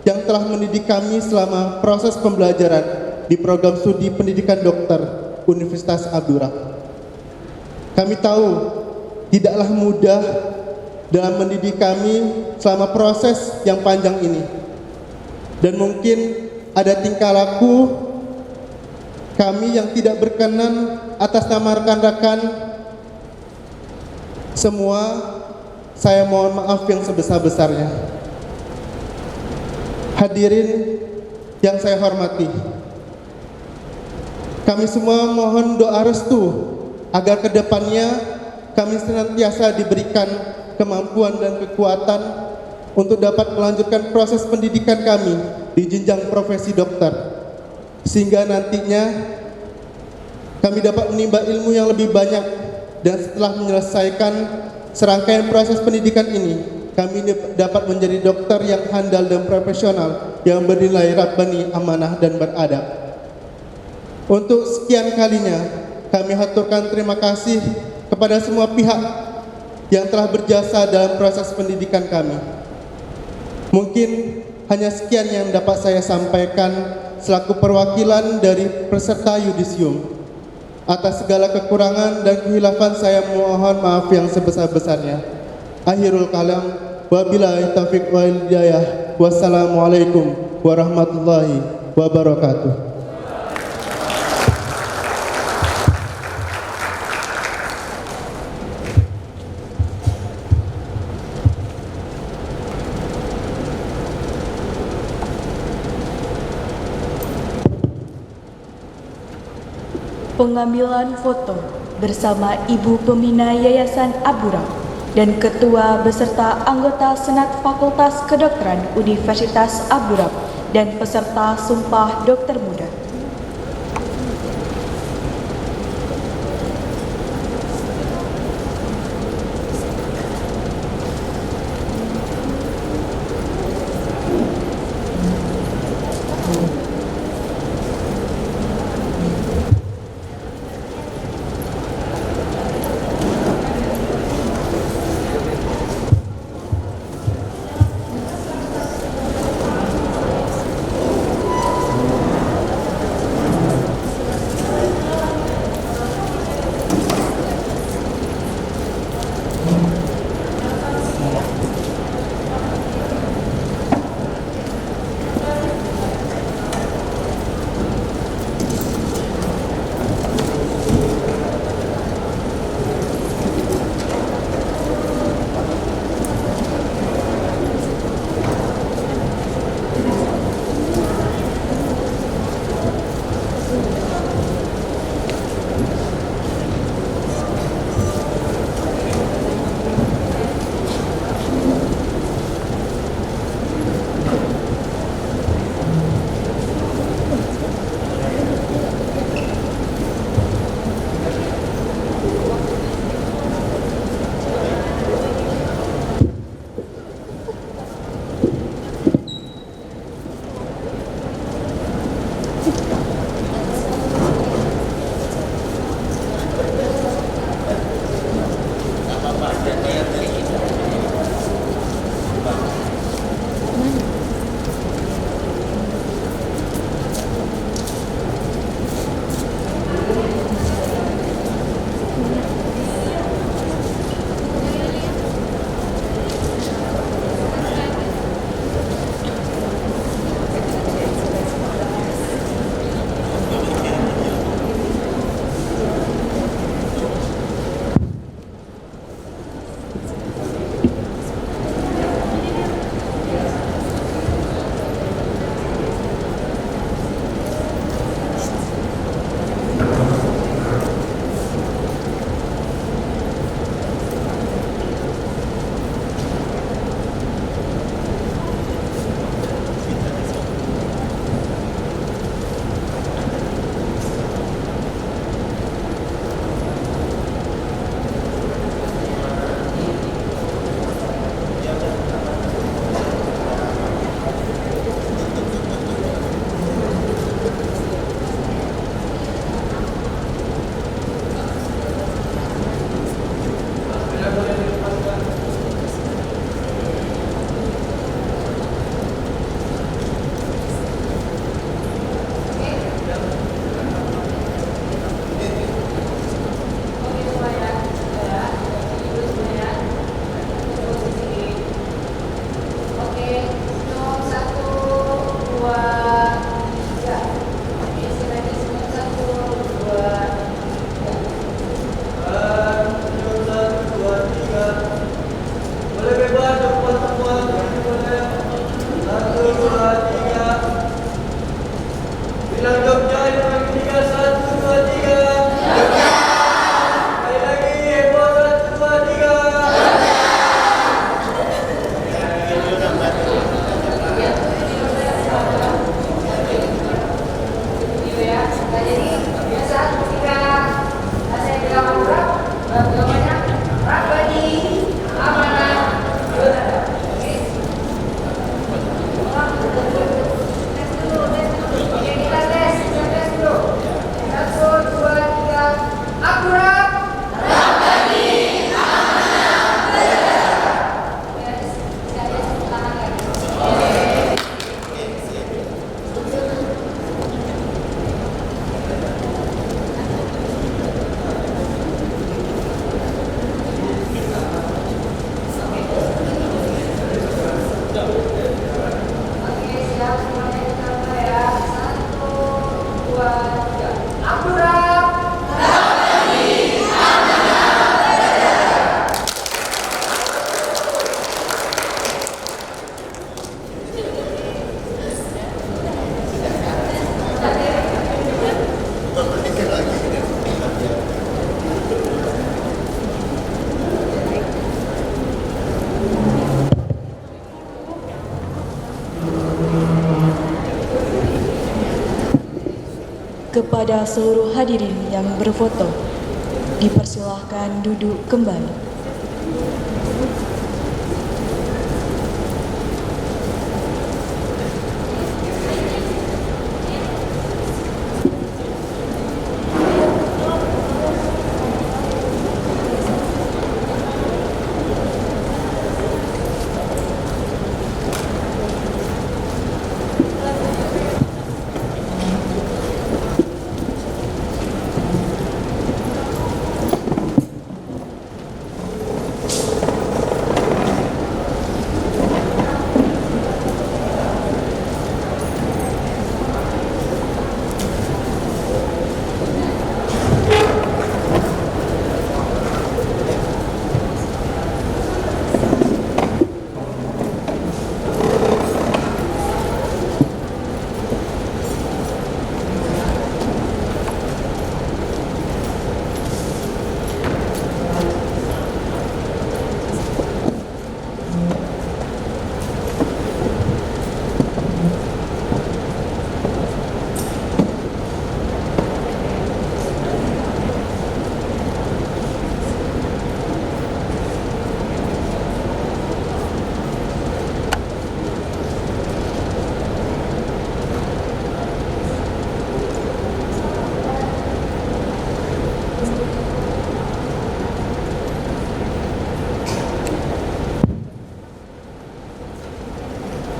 S9: yang telah mendidik kami selama proses pembelajaran di program studi pendidikan dokter Universitas Abdurrab. Kami tahu tidaklah mudah dalam mendidik kami selama proses yang panjang ini. Dan mungkin ada tingkah laku kami yang tidak berkenan atas nama rekan-rekan semua. Saya mohon maaf yang sebesar-besarnya. Hadirin yang saya hormati, kami semua mohon doa restu agar kedepannya kami senantiasa diberikan kemampuan dan kekuatan untuk dapat melanjutkan proses pendidikan kami di jenjang profesi dokter, sehingga nantinya kami dapat menimba ilmu yang lebih banyak, dan setelah menyelesaikan serangkaian proses pendidikan ini, kami dapat menjadi dokter yang handal dan profesional yang bernilai rabbani, amanah, dan beradab. Untuk sekian kalinya, kami haturkan terima kasih kepada semua pihak yang telah berjasa dalam proses pendidikan kami. Mungkin hanya sekian yang dapat saya sampaikan selaku perwakilan dari peserta yudisium. Atas segala kekurangan dan kehilafan saya mohon maaf yang sebesar-besarnya. Akhirul kalam, wabillahi taufiq wal hidayah. Wassalamualaikum warahmatullahi wabarakatuh.
S1: Pengambilan foto bersama Ibu Pembina Yayasan Abdurrab dan Ketua beserta anggota Senat Fakultas Kedokteran Universitas Abdurrab dan peserta Sumpah Dokter Muda. Kepada seluruh hadirin yang berfoto, dipersilahkan duduk kembali.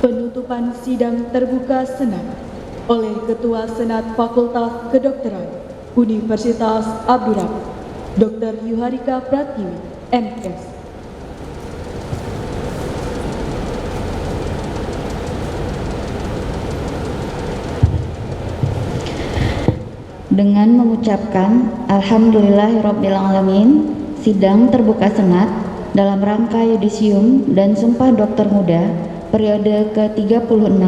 S1: Penutupan sidang terbuka Senat oleh Ketua Senat Fakultas Kedokteran Universitas Abdurrahman, Dr. Yuharika Pratiwi, MS.
S3: Dengan mengucapkan Alhamdulillahirrabbilalamin, sidang terbuka Senat dalam rangka yudisium dan sumpah dokter muda periode ke-36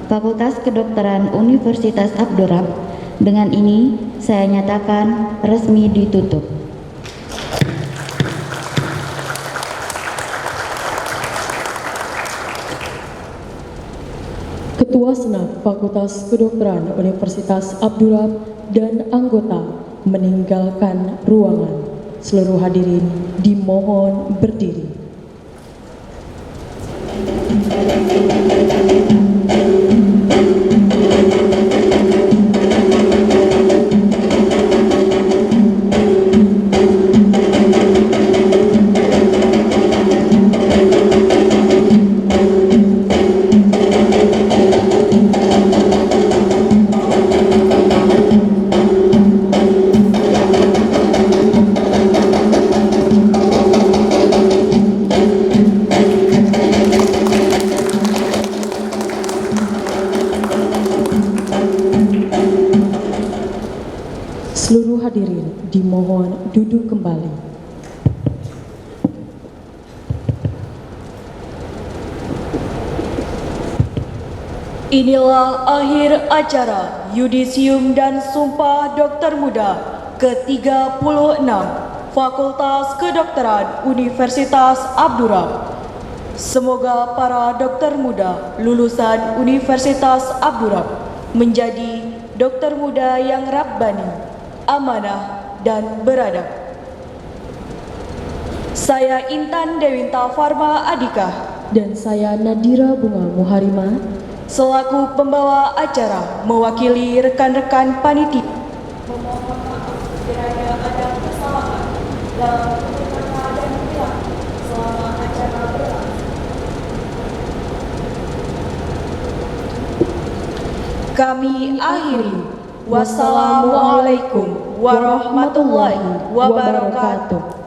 S3: Fakultas Kedokteran Universitas Abdurrahman dengan ini saya nyatakan resmi ditutup.
S2: Ketua Senat Fakultas Kedokteran Universitas Abdurrahman dan anggota meninggalkan ruangan. Seluruh hadirin dimohon berdiri. Seluruh hadirin dimohon duduk kembali.
S1: Inilah akhir acara yudisium dan sumpah dokter muda ke-36 Fakultas Kedokteran Universitas Abdurrahman. Semoga para dokter muda lulusan Universitas Abdurrahman menjadi dokter muda yang rabbani, amanah, dan beradab. Saya Intan Dewinta Farma Adika
S2: Dan saya Nadira Bunga Muharimah
S1: selaku pembawa acara mewakili rekan-rekan panitia memohon maaf kiranya ada kesalahan dalam kata dan perilaku selama acara berlangsung. Kami akhiri. Wassalamualaikum warahmatullahi wabarakatuh.